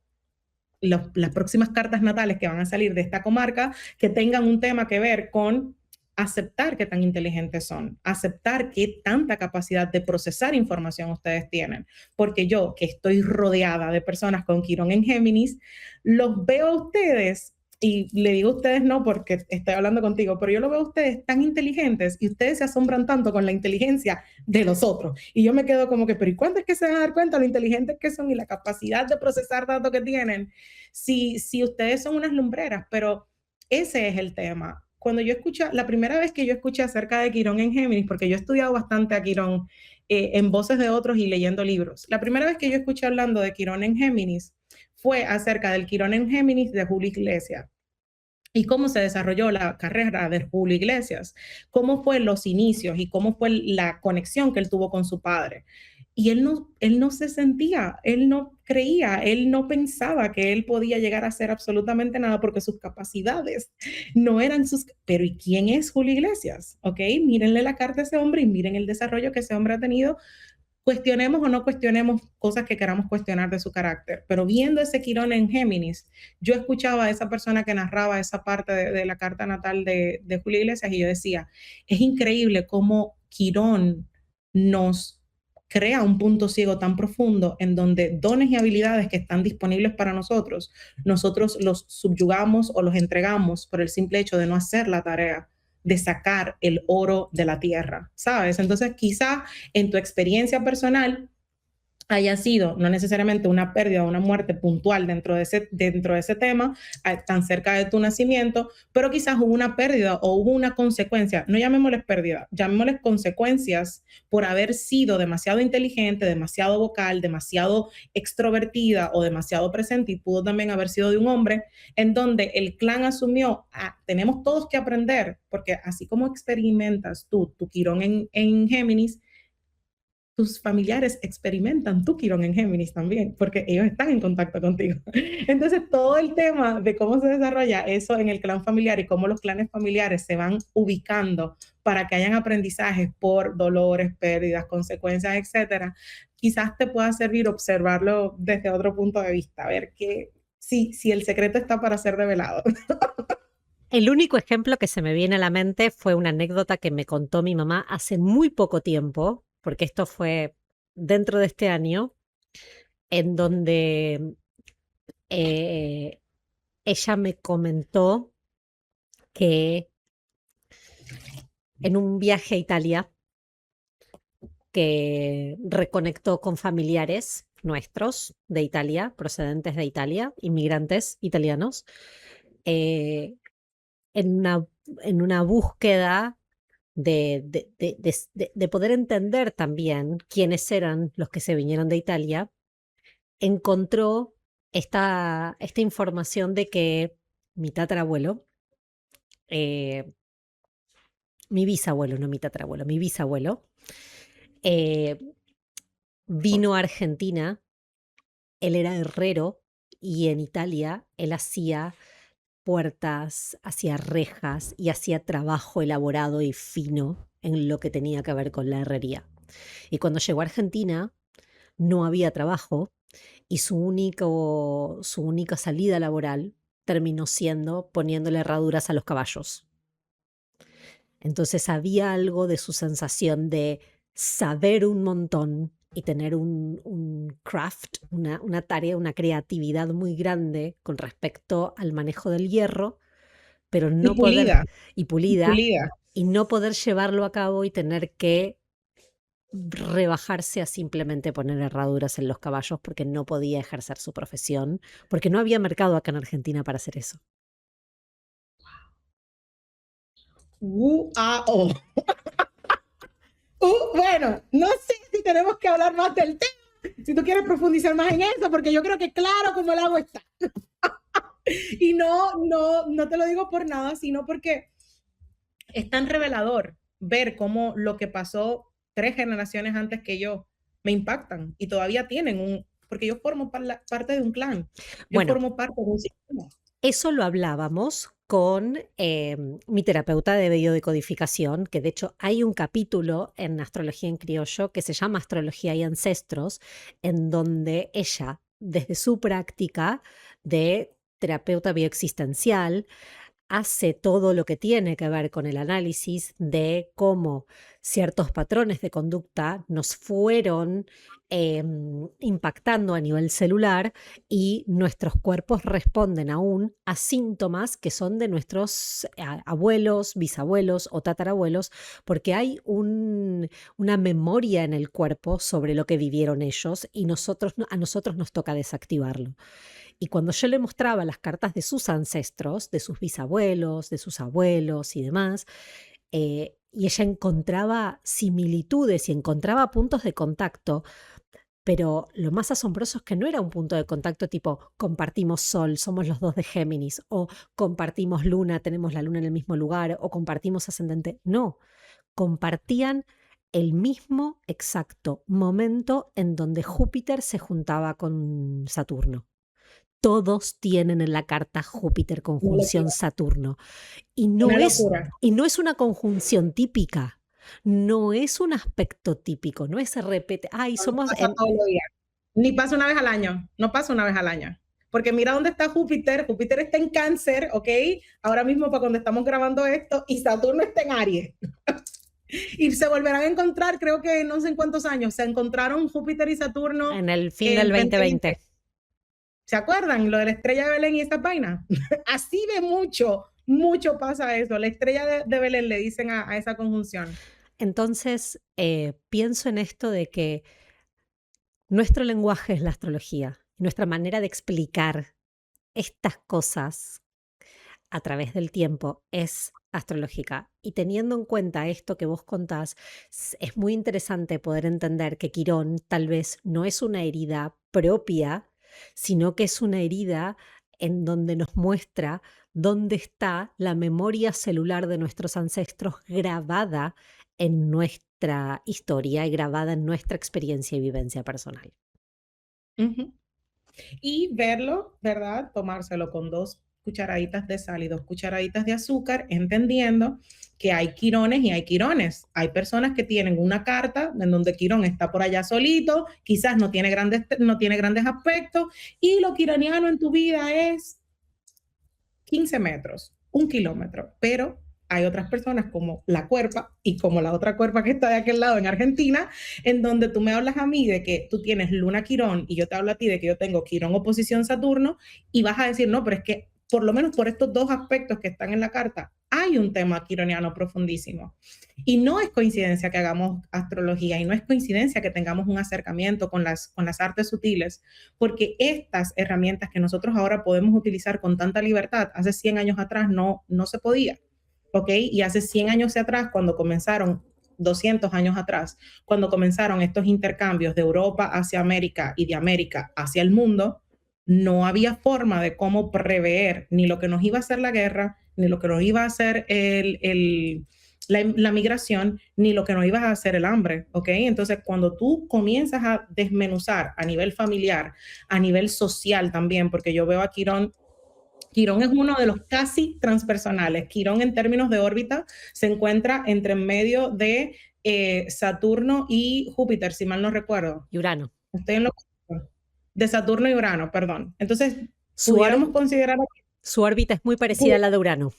las próximas cartas natales que van a salir de esta comarca que tengan un tema que ver con aceptar qué tan inteligentes son, aceptar qué tanta capacidad de procesar información ustedes tienen. Porque yo, que estoy rodeada de personas con Quirón en Géminis, los veo a ustedes, y le digo a ustedes no porque estoy hablando contigo, pero yo lo veo a ustedes tan inteligentes y ustedes se asombran tanto con la inteligencia de los otros. Y yo me quedo como que, pero ¿y cuándo es que se van a dar cuenta lo inteligentes que son y la capacidad de procesar datos que tienen? Si ustedes son unas lumbreras, pero ese es el tema. Cuando yo escuché, la primera vez que yo escuché acerca de Quirón en Géminis, porque yo he estudiado bastante a Quirón en voces de otros y leyendo libros, la primera vez que yo escuché hablando de Quirón en Géminis fue acerca del Quirón en Géminis de Julio Iglesias y cómo se desarrolló la carrera de Julio Iglesias, cómo fue los inicios y cómo fue la conexión que él tuvo con su padre. Y él no se sentía, él no creía, él no pensaba que él podía llegar a hacer absolutamente nada porque sus capacidades no eran sus... Pero ¿y quién es Julio Iglesias? ¿Ok? Mírenle la carta a ese hombre y miren el desarrollo que ese hombre ha tenido. Cuestionemos o no cuestionemos cosas que queramos cuestionar de su carácter, pero viendo ese Quirón en Géminis, yo escuchaba a esa persona que narraba esa parte de la carta natal de Julio Iglesias y yo decía, es increíble cómo Quirón nos crea un punto ciego tan profundo en donde dones y habilidades que están disponibles para nosotros, nosotros los subyugamos o los entregamos por el simple hecho de no hacer la tarea de sacar el oro de la tierra, ¿sabes? Entonces, quizá en tu experiencia personal haya sido no necesariamente una pérdida o una muerte puntual dentro de ese tema, tan cerca de tu nacimiento, pero quizás hubo una pérdida o hubo una consecuencia, no llamémosles pérdida, llamémosles consecuencias por haber sido demasiado inteligente, demasiado vocal, demasiado extrovertida o demasiado presente, y pudo también haber sido de un hombre, en donde el clan asumió, tenemos todos que aprender, porque así como experimentas tú, tu Quirón en Géminis, tus familiares experimentan tu Quirón en Géminis también, porque ellos están en contacto contigo. Entonces, todo el tema de cómo se desarrolla eso en el clan familiar y cómo los clanes familiares se van ubicando para que hayan aprendizajes por dolores, pérdidas, consecuencias, etcétera, quizás te pueda servir observarlo desde otro punto de vista, a ver si el secreto está para ser revelado. El único ejemplo que se me viene a la mente fue una anécdota que me contó mi mamá hace muy poco tiempo, porque esto fue dentro de este año, en donde ella me comentó que en un viaje a Italia, que reconectó con familiares nuestros de Italia, procedentes de Italia, inmigrantes italianos, eh, en una búsqueda de poder entender también quiénes eran los que se vinieron de Italia, encontró esta información de que mi tatarabuelo, eh, mi bisabuelo, no mi tatarabuelo, mi bisabuelo, eh, vino a Argentina. Él era herrero y en Italia él hacía puertas, hacía rejas y hacía trabajo elaborado y fino en lo que tenía que ver con la herrería. Y cuando llegó a Argentina no había trabajo y su única salida laboral terminó siendo poniéndole herraduras a los caballos. Entonces había algo de su sensación de saber un montón y tener un craft, una tarea, una creatividad muy grande con respecto al manejo del hierro, pero Y no poder, pulida, y y pulida, pulida. y no poder llevarlo a cabo y tener que rebajarse a simplemente poner herraduras en los caballos porque no podía ejercer su profesión, porque no había mercado acá en Argentina para hacer eso. ¡Wow! Bueno, no sé si tenemos que hablar más del tema, si tú quieres profundizar más en eso, porque yo creo que claro como el agua está. Y no te lo digo por nada, sino porque es tan revelador ver cómo lo que pasó 3 generaciones antes que yo me impactan y todavía tienen porque yo formo parte de un clan, yo Bueno, formo parte de un sistema. eso lo hablábamos con mi terapeuta de biodecodificación, que de hecho hay un capítulo en Astrología en Criollo que se llama Astrología y Ancestros, en donde ella, desde su práctica de terapeuta bioexistencial, hace todo lo que tiene que ver con el análisis de cómo ciertos patrones de conducta nos fueron impactando a nivel celular y nuestros cuerpos responden aún a síntomas que son de nuestros abuelos, bisabuelos o tatarabuelos, porque hay una memoria en el cuerpo sobre lo que vivieron ellos y a nosotros nos toca desactivarlo. Y cuando yo le mostraba las cartas de sus ancestros, de sus bisabuelos, de sus abuelos y demás, y ella encontraba similitudes y encontraba puntos de contacto, pero lo más asombroso es que no era un punto de contacto tipo compartimos sol, somos los dos de Géminis, o compartimos luna, tenemos la luna en el mismo lugar, o compartimos ascendente. No, compartían el mismo exacto momento en donde Júpiter se juntaba con Saturno. Todos tienen en la carta Júpiter conjunción Saturno. Y no Una es, locura. y no es una conjunción típica, no es un aspecto típico, no es repete. Ay, somos. Pasa todos los días. Ni pasa una vez al año, no pasa una vez al año. Porque mira dónde está Júpiter. Júpiter está en Cáncer, ¿ok? Ahora mismo para cuando estamos grabando esto, y Saturno está en Aries. Y se volverán a encontrar, creo que no sé en cuántos años, se encontraron Júpiter y Saturno En el fin del 2020. ¿Se acuerdan? Lo de la estrella de Belén y esta vaina. Así de mucho pasa eso. La estrella de Belén le dicen a esa conjunción. Entonces, pienso en esto de que nuestro lenguaje es la astrología, nuestra manera de explicar estas cosas a través del tiempo es astrológica. Y teniendo en cuenta esto que vos contás, es muy interesante poder entender que Quirón tal vez no es una herida propia, sino que es una herida en donde nos muestra dónde está la memoria celular de nuestros ancestros grabada en nuestra historia y grabada en nuestra experiencia y vivencia personal. Y verlo, ¿verdad? Tomárselo con 2 cucharaditas de sal y 2 cucharaditas de azúcar, entendiendo que hay quirones y hay quirones. Hay personas que tienen una carta en donde Quirón está por allá solito, quizás no tiene grandes aspectos, y lo quironiano en tu vida es 15 metros, 1 kilómetro, pero hay otras personas como la cuerpa y como la otra cuerpa que está de aquel lado en Argentina, en donde tú me hablas a mí de que tú tienes luna Quirón y yo te hablo a ti de que yo tengo Quirón oposición Saturno y vas a decir, no, pero es que por lo menos por estos dos aspectos que están en la carta, hay un tema quironiano profundísimo. Y no es coincidencia que hagamos astrología y no es coincidencia que tengamos un acercamiento con las artes sutiles, porque estas herramientas que nosotros ahora podemos utilizar con tanta libertad, hace 100 años atrás no se podía, ¿ok? Y hace 100 años atrás, cuando comenzaron, 200 años atrás, cuando comenzaron estos intercambios de Europa hacia América y de América hacia el mundo, no había forma de cómo prever ni lo que nos iba a hacer la guerra, ni lo que nos iba a hacer la migración, ni lo que nos iba a hacer el hambre, ¿ok? Entonces, cuando tú comienzas a desmenuzar a nivel familiar, a nivel social también, porque yo veo a Quirón es uno de los casi transpersonales. Quirón, en términos de órbita, se encuentra entre medio de Saturno y Júpiter, si mal no recuerdo. Y Urano. Estoy en lo de Saturno y Urano, perdón. Entonces, pudiéramos considerar... Su órbita es muy parecida a la de Urano.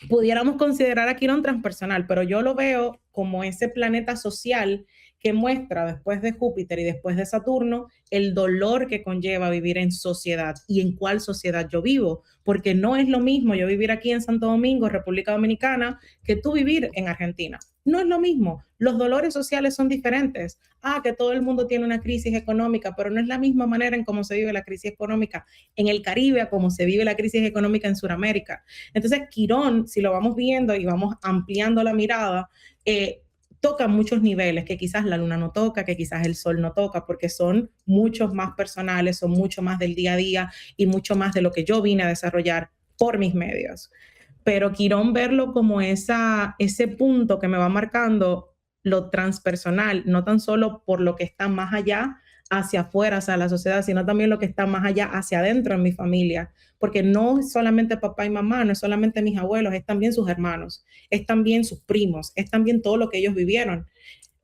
Pudiéramos considerar a Quirón transpersonal, pero yo lo veo como ese planeta social que muestra después de Júpiter y después de Saturno el dolor que conlleva vivir en sociedad y en cuál sociedad yo vivo, porque no es lo mismo yo vivir aquí en Santo Domingo, República Dominicana, que tú vivir en Argentina. No es lo mismo, los dolores sociales son diferentes. Que todo el mundo tiene una crisis económica, pero no es la misma manera en cómo se vive la crisis económica en el Caribe a cómo se vive la crisis económica en Sudamérica. Entonces, Quirón, si lo vamos viendo y vamos ampliando la mirada, toca muchos niveles que quizás la luna no toca, que quizás el sol no toca, porque son muchos más personales, son mucho más del día a día y mucho más de lo que yo vine a desarrollar por mis medios. Pero Quirón, verlo como ese punto que me va marcando lo transpersonal, no tan solo por lo que está más allá hacia afuera, hacia la sociedad, sino también lo que está más allá hacia adentro en mi familia, porque no es solamente papá y mamá, no es solamente mis abuelos, es también sus hermanos, es también sus primos, es también todo lo que ellos vivieron.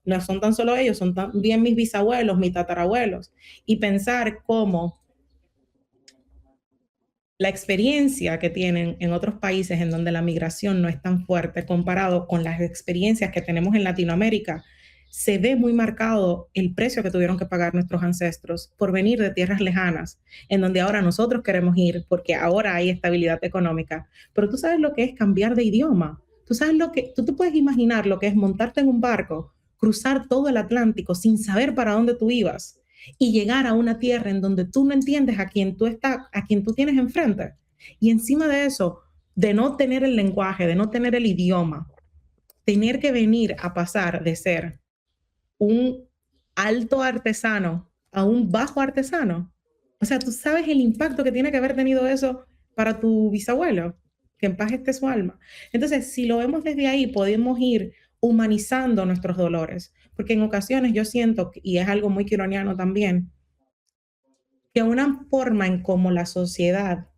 No son tan solo ellos, son también mis bisabuelos, mis tatarabuelos. Y pensar cómo la experiencia que tienen en otros países en donde la migración no es tan fuerte comparado con las experiencias que tenemos en Latinoamérica, se ve muy marcado el precio que tuvieron que pagar nuestros ancestros por venir de tierras lejanas, en donde ahora nosotros queremos ir porque ahora hay estabilidad económica. Pero tú sabes lo que es cambiar de idioma. Tú sabes tú te puedes imaginar lo que es montarte en un barco, cruzar todo el Atlántico sin saber para dónde tú ibas y llegar a una tierra en donde tú no entiendes a quién tú tienes enfrente. Y encima de eso, de no tener el lenguaje, de no tener el idioma, tener que venir a pasar de ser un alto artesano a un bajo artesano. O sea, tú sabes el impacto que tiene que haber tenido eso para tu bisabuelo, que en paz esté su alma. Entonces, si lo vemos desde ahí, podemos ir humanizando nuestros dolores, porque en ocasiones yo siento, y es algo muy quironiano también, que una forma en cómo la sociedad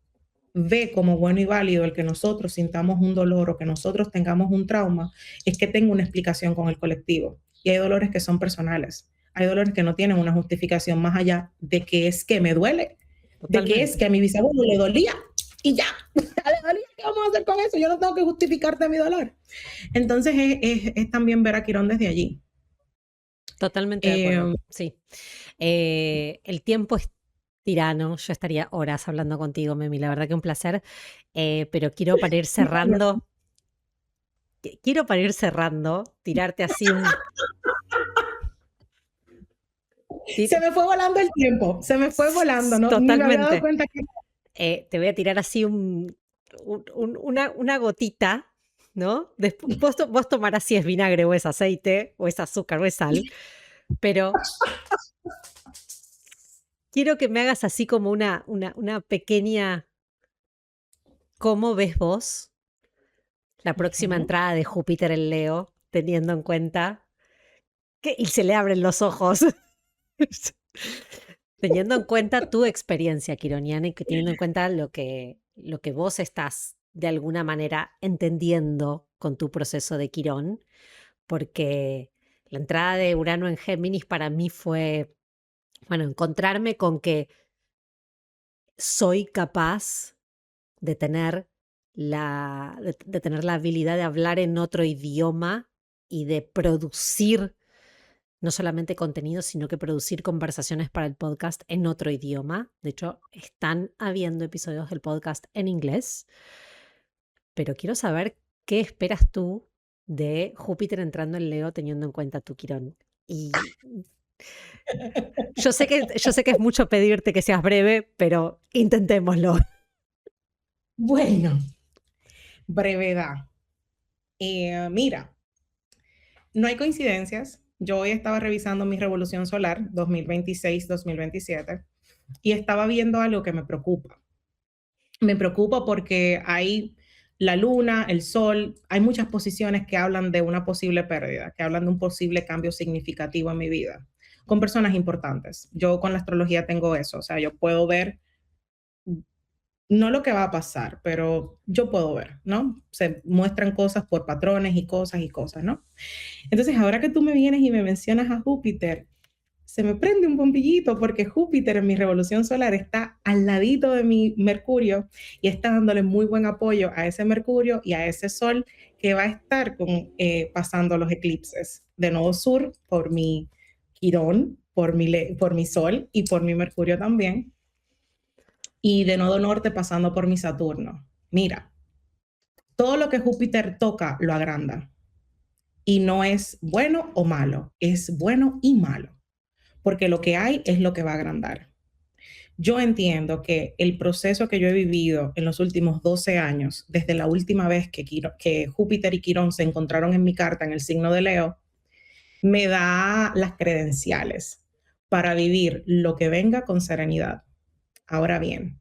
ve como bueno y válido el que nosotros sintamos un dolor o que nosotros tengamos un trauma es que tenga una explicación con el colectivo. Y hay dolores que son personales, hay dolores que no tienen una justificación más allá de que es que me duele, de que es que a mi bisabuelo le dolía y ya, le dolía, ¿qué vamos a hacer con eso? Yo no tengo que justificarte mi dolor. Entonces es también ver a Quirón desde allí. Totalmente de acuerdo, sí. El tiempo es tirano, yo estaría horas hablando contigo, Memi, la verdad que un placer, pero quiero para ir cerrando, tirarte así un... Se me fue volando el tiempo, se me fue volando, ¿no? Totalmente. Ni me había dado cuenta que... te voy a tirar así una gotita, ¿no? Después, vos tomarás si es vinagre o es aceite, o es azúcar o es sal, pero quiero que me hagas así como una pequeña... ¿Cómo ves vos la próxima entrada de Júpiter en Leo, teniendo en cuenta que... Y se le abren los ojos. Teniendo en cuenta tu experiencia quironiana y que teniendo en cuenta lo que vos estás de alguna manera entendiendo con tu proceso de Quirón, porque la entrada de Urano en Géminis para mí fue, bueno, encontrarme con que soy capaz de tener de tener la habilidad de hablar en otro idioma y de producir no solamente contenido, sino que producir conversaciones para el podcast en otro idioma. De hecho, están habiendo episodios del podcast en inglés, pero quiero saber qué esperas tú de Júpiter entrando en Leo teniendo en cuenta tu Quirón. Y yo sé que es mucho pedirte que seas breve, pero intentémoslo. Bueno, brevedad. Mira, no hay coincidencias. Yo hoy estaba revisando mi revolución solar 2026-2027 y estaba viendo algo que me preocupa. Me preocupa porque hay la luna, el sol, hay muchas posiciones que hablan de una posible pérdida, que hablan de un posible cambio significativo en mi vida, con personas importantes. Yo con la astrología tengo eso, o sea, yo puedo ver, no lo que va a pasar, pero yo puedo ver, ¿no? Se muestran cosas por patrones y cosas, ¿no? Entonces, ahora que tú me vienes y me mencionas a Júpiter, se me prende un bombillito porque Júpiter en mi revolución solar está al ladito de mi Mercurio y está dándole muy buen apoyo a ese Mercurio y a ese Sol que va a estar pasando los eclipses de nodo sur por mi Quirón, por mi Sol y por mi Mercurio también, y de nodo norte pasando por mi Saturno. Mira, todo lo que Júpiter toca lo agranda y no es bueno o malo, es bueno y malo, porque lo que hay es lo que va a agrandar. Yo entiendo que el proceso que yo he vivido en los últimos 12 años, desde la última vez que Júpiter y Quirón se encontraron en mi carta en el signo de Leo, me da las credenciales para vivir lo que venga con serenidad. Ahora bien,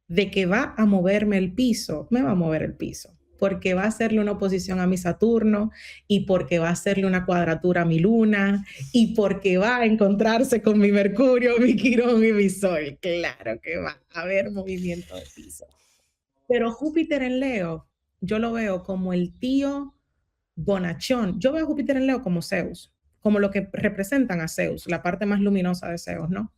de que va a moverme el piso, me va a mover el piso, porque va a hacerle una oposición a mi Saturno y porque va a hacerle una cuadratura a mi Luna y porque va a encontrarse con mi Mercurio, mi Quirón y mi Sol. Claro que va a haber movimiento de piso. Pero Júpiter en Leo, yo lo veo como el tío bonachón. Yo veo a Júpiter en Leo como Zeus, como lo que representan a Zeus, la parte más luminosa de Zeus, ¿no?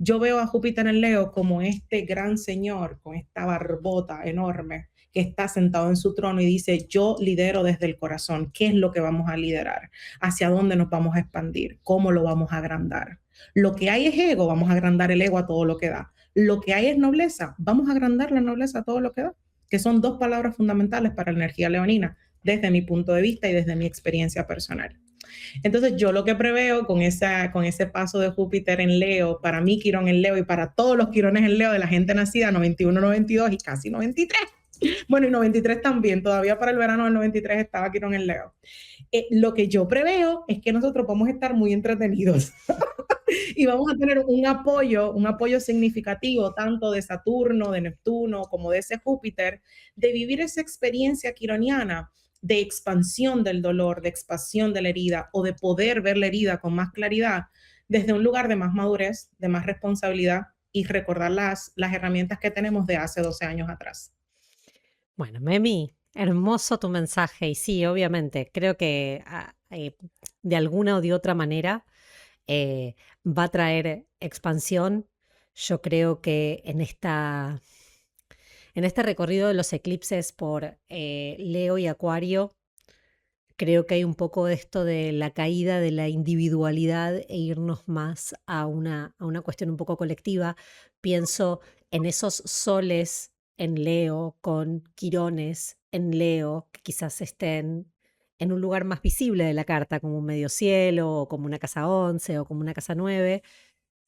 Yo veo a Júpiter en Leo como este gran señor con esta barbota enorme que está sentado en su trono y dice, yo lidero desde el corazón, ¿qué es lo que vamos a liderar? ¿Hacia dónde nos vamos a expandir? ¿Cómo lo vamos a agrandar? Lo que hay es ego, vamos a agrandar el ego a todo lo que da. Lo que hay es nobleza, vamos a agrandar la nobleza a todo lo que da, que son dos palabras fundamentales para la energía leonina, desde mi punto de vista y desde mi experiencia personal. Entonces yo lo que preveo con ese paso de Júpiter en Leo, para mí Quirón en Leo y para todos los Quirones en Leo de la gente nacida 91, 92 y casi 93. Bueno, y 93 también, todavía para el verano del 93 estaba Quirón en Leo. Lo que yo preveo es que nosotros vamos a estar muy entretenidos y vamos a tener un apoyo significativo tanto de Saturno, de Neptuno, como de ese Júpiter, de vivir esa experiencia quironiana de expansión del dolor, de expansión de la herida o de poder ver la herida con más claridad desde un lugar de más madurez, de más responsabilidad y recordar las herramientas que tenemos de hace 12 años atrás. Bueno, Memi, hermoso tu mensaje y sí, obviamente, creo que de alguna o de otra manera va a traer expansión. Yo creo que en este recorrido de los eclipses por Leo y Acuario, creo que hay un poco de esto de la caída de la individualidad e irnos más a una cuestión un poco colectiva. Pienso en esos soles en Leo con quirones en Leo que quizás estén en un lugar más visible de la carta, como un medio cielo, o como una casa 11 o como una casa 9,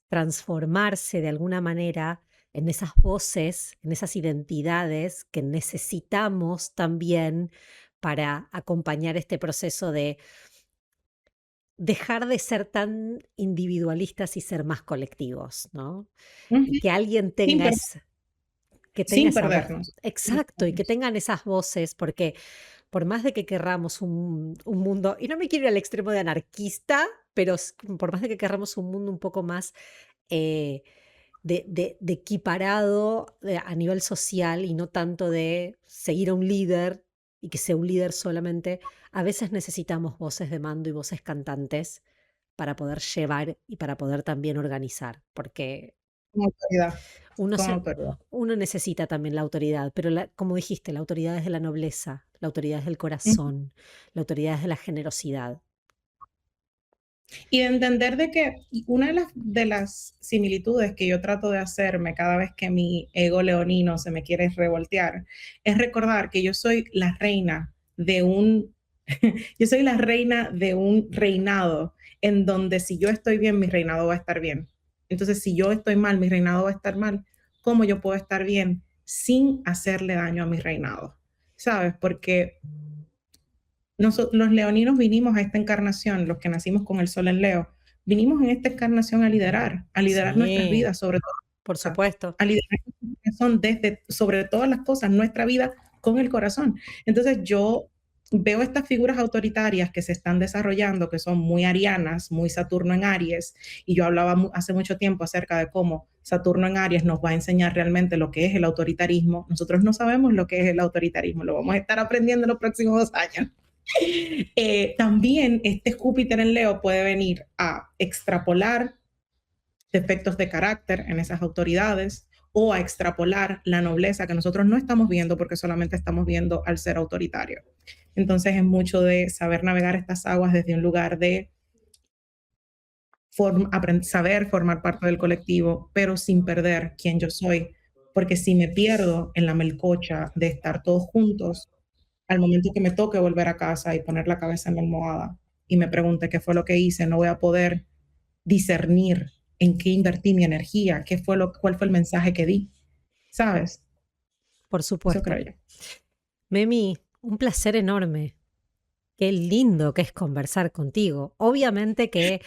transformarse de alguna manera en esas voces, en esas identidades que necesitamos también para acompañar este proceso de dejar de ser tan individualistas y ser más colectivos, ¿no? Y que alguien tenga sin esa voz. perdernos. Exacto, y que tengan esas voces, porque por más de que querramos un mundo, y no me quiero ir al extremo de anarquista, pero por más de que querramos un mundo un poco más de equiparado a nivel social y no tanto de seguir a un líder y que sea un líder solamente, a veces necesitamos voces de mando y voces cantantes para poder llevar y para poder también organizar, porque Con autoridad, uno, con se, autoridad. uno necesita también la autoridad, pero como dijiste, la autoridad es de la nobleza, la autoridad es del corazón, la autoridad es de la generosidad. Y de entender de que una de las similitudes que yo trato de hacerme cada vez que mi ego leonino se me quiere revoltear es recordar que yo soy la reina de yo soy la reina de un reinado en donde si yo estoy bien, mi reinado va a estar bien. Entonces, si yo estoy mal, mi reinado va a estar mal. ¿Cómo yo puedo estar bien sin hacerle daño a mi reinado? ¿Sabes? Porque los leoninos vinimos a esta encarnación, los que nacimos con el sol en Leo, vinimos en esta encarnación a liderar nuestras Sí, vidas, sobre todo, por supuesto. a liderar nuestro corazón desde, sobre todas las cosas, nuestra vida con el corazón. Entonces yo veo estas figuras autoritarias que se están desarrollando, que son muy arianas, muy Saturno en Aries, y yo hablaba hace mucho tiempo acerca de cómo Saturno en Aries nos va a enseñar realmente lo que es el autoritarismo. Nosotros no sabemos lo que es el autoritarismo, lo vamos a estar aprendiendo en los próximos 2 años. También este Júpiter en Leo puede venir a extrapolar defectos de carácter en esas autoridades o a extrapolar la nobleza que nosotros no estamos viendo porque solamente estamos viendo al ser autoritario. Entonces es mucho de saber navegar estas aguas desde un lugar de saber formar parte del colectivo, pero sin perder quién yo soy. Porque si me pierdo en la melcocha de estar todos juntos, al momento que me toque volver a casa y poner la cabeza en la almohada y me pregunte qué fue lo que hice, no voy a poder discernir en qué invertí mi energía, cuál fue el mensaje que di, ¿sabes? Por Eso supuesto. creo yo. Memi, un placer enorme. Qué lindo que es conversar contigo. Obviamente que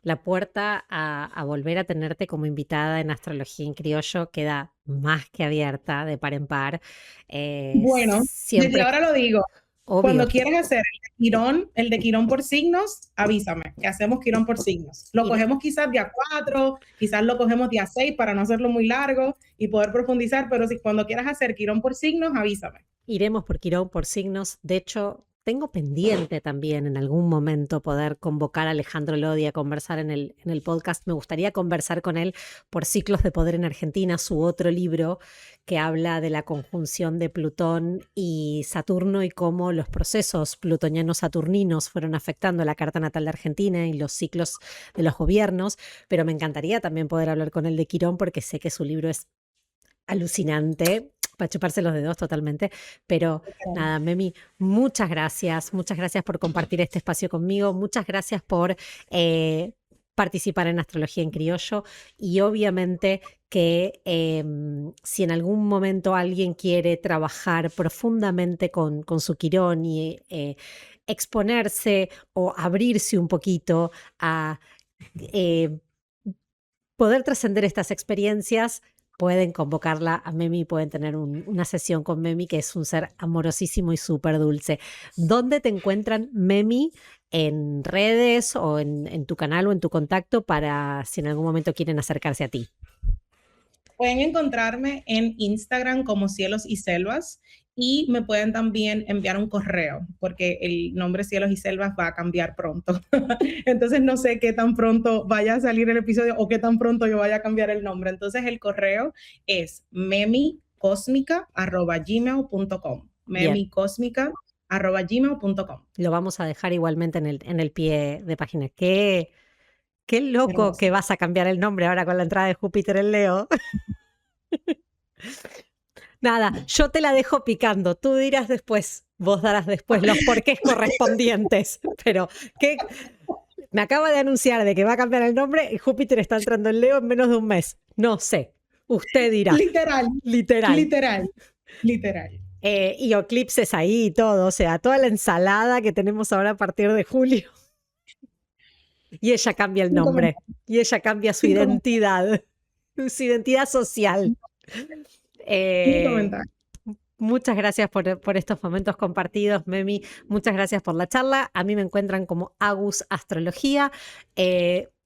la puerta a volver a tenerte como invitada en Astrología en Criollo queda más que abierta de par en par. Bueno, desde Siempre, ahora lo digo. obvio. Cuando quieras hacer el de Quirón por signos, avísame, que hacemos Quirón por signos. Lo cogemos quizás día 4, quizás lo cogemos día 6 para no hacerlo muy largo y poder profundizar, pero si cuando quieras hacer Quirón por signos, avísame. Iremos por Quirón por signos. De hecho, tengo pendiente también en algún momento poder convocar a Alejandro Lodi a conversar en el podcast. Me gustaría conversar con él por Ciclos de Poder en Argentina, su otro libro que habla de la conjunción de Plutón y Saturno y cómo los procesos plutonianos-saturninos fueron afectando la carta natal de Argentina y los ciclos de los gobiernos. Pero me encantaría también poder hablar con él de Quirón porque sé que su libro es alucinante, para chuparse los dedos totalmente, pero nada, Memi, muchas gracias por compartir este espacio conmigo, muchas gracias por participar en Astrología en Criollo y obviamente que si en algún momento alguien quiere trabajar profundamente con su Quirón y exponerse o abrirse un poquito a poder trascender estas experiencias, pueden convocarla a Memi, pueden tener una sesión con Memi, que es un ser amorosísimo y súper dulce. ¿Dónde te encuentran, Memi? ¿En redes o en tu canal o en tu contacto para si en algún momento quieren acercarse a ti? Pueden encontrarme en Instagram como Cielos y Selvas y me pueden también enviar un correo porque el nombre Cielos y Selvas va a cambiar pronto. Entonces no sé qué tan pronto vaya a salir el episodio o qué tan pronto yo vaya a cambiar el nombre. Entonces el correo es memicosmica@gmail.com. memicosmica@gmail.com. Lo vamos a dejar igualmente en el pie de página. Qué loco Hermoso. que vas a cambiar el nombre ahora con la entrada de Júpiter en Leo. Nada, yo te la dejo picando. Tú dirás después, vos darás después los porqués correspondientes. Pero me acaba de anunciar de que va a cambiar el nombre y Júpiter está entrando en Leo en menos de un mes. No sé, usted dirá. Literal. Y eclipses ahí y todo, o sea, toda la ensalada que tenemos ahora a partir de julio. Y ella cambia el nombre, y ella cambia su identidad social. Muchas gracias por estos momentos compartidos, Memi. Muchas gracias por la charla. A mí me encuentran como Agus Astrología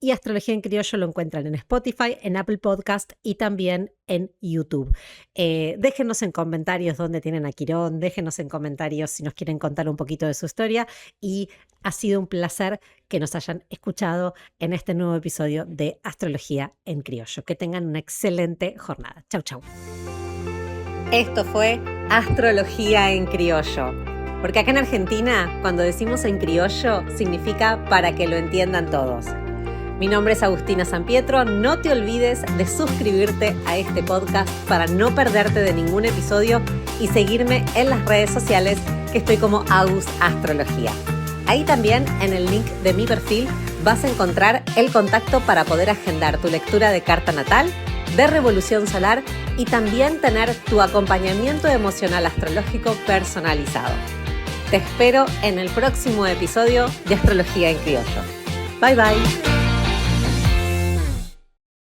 y Astrología en Criollo lo encuentran en Spotify, en Apple Podcast y también en YouTube. Déjenos en comentarios dónde tienen a Quirón, déjenos en comentarios si nos quieren contar un poquito de su historia y ha sido un placer que nos hayan escuchado en este nuevo episodio de Astrología en Criollo. Que tengan una excelente jornada. Chau, chau. Esto fue Astrología en Criollo. Porque acá en Argentina, cuando decimos en criollo, significa para que lo entiendan todos. Mi nombre es Agustina Sampietro. No te olvides de suscribirte a este podcast para no perderte de ningún episodio y seguirme en las redes sociales, que estoy como Agus Astrología. Ahí también, en el link de mi perfil, vas a encontrar el contacto para poder agendar tu lectura de carta natal, de revolución solar y también tener tu acompañamiento emocional astrológico personalizado. Te espero en el próximo episodio de Astrología en Criollo. Bye bye.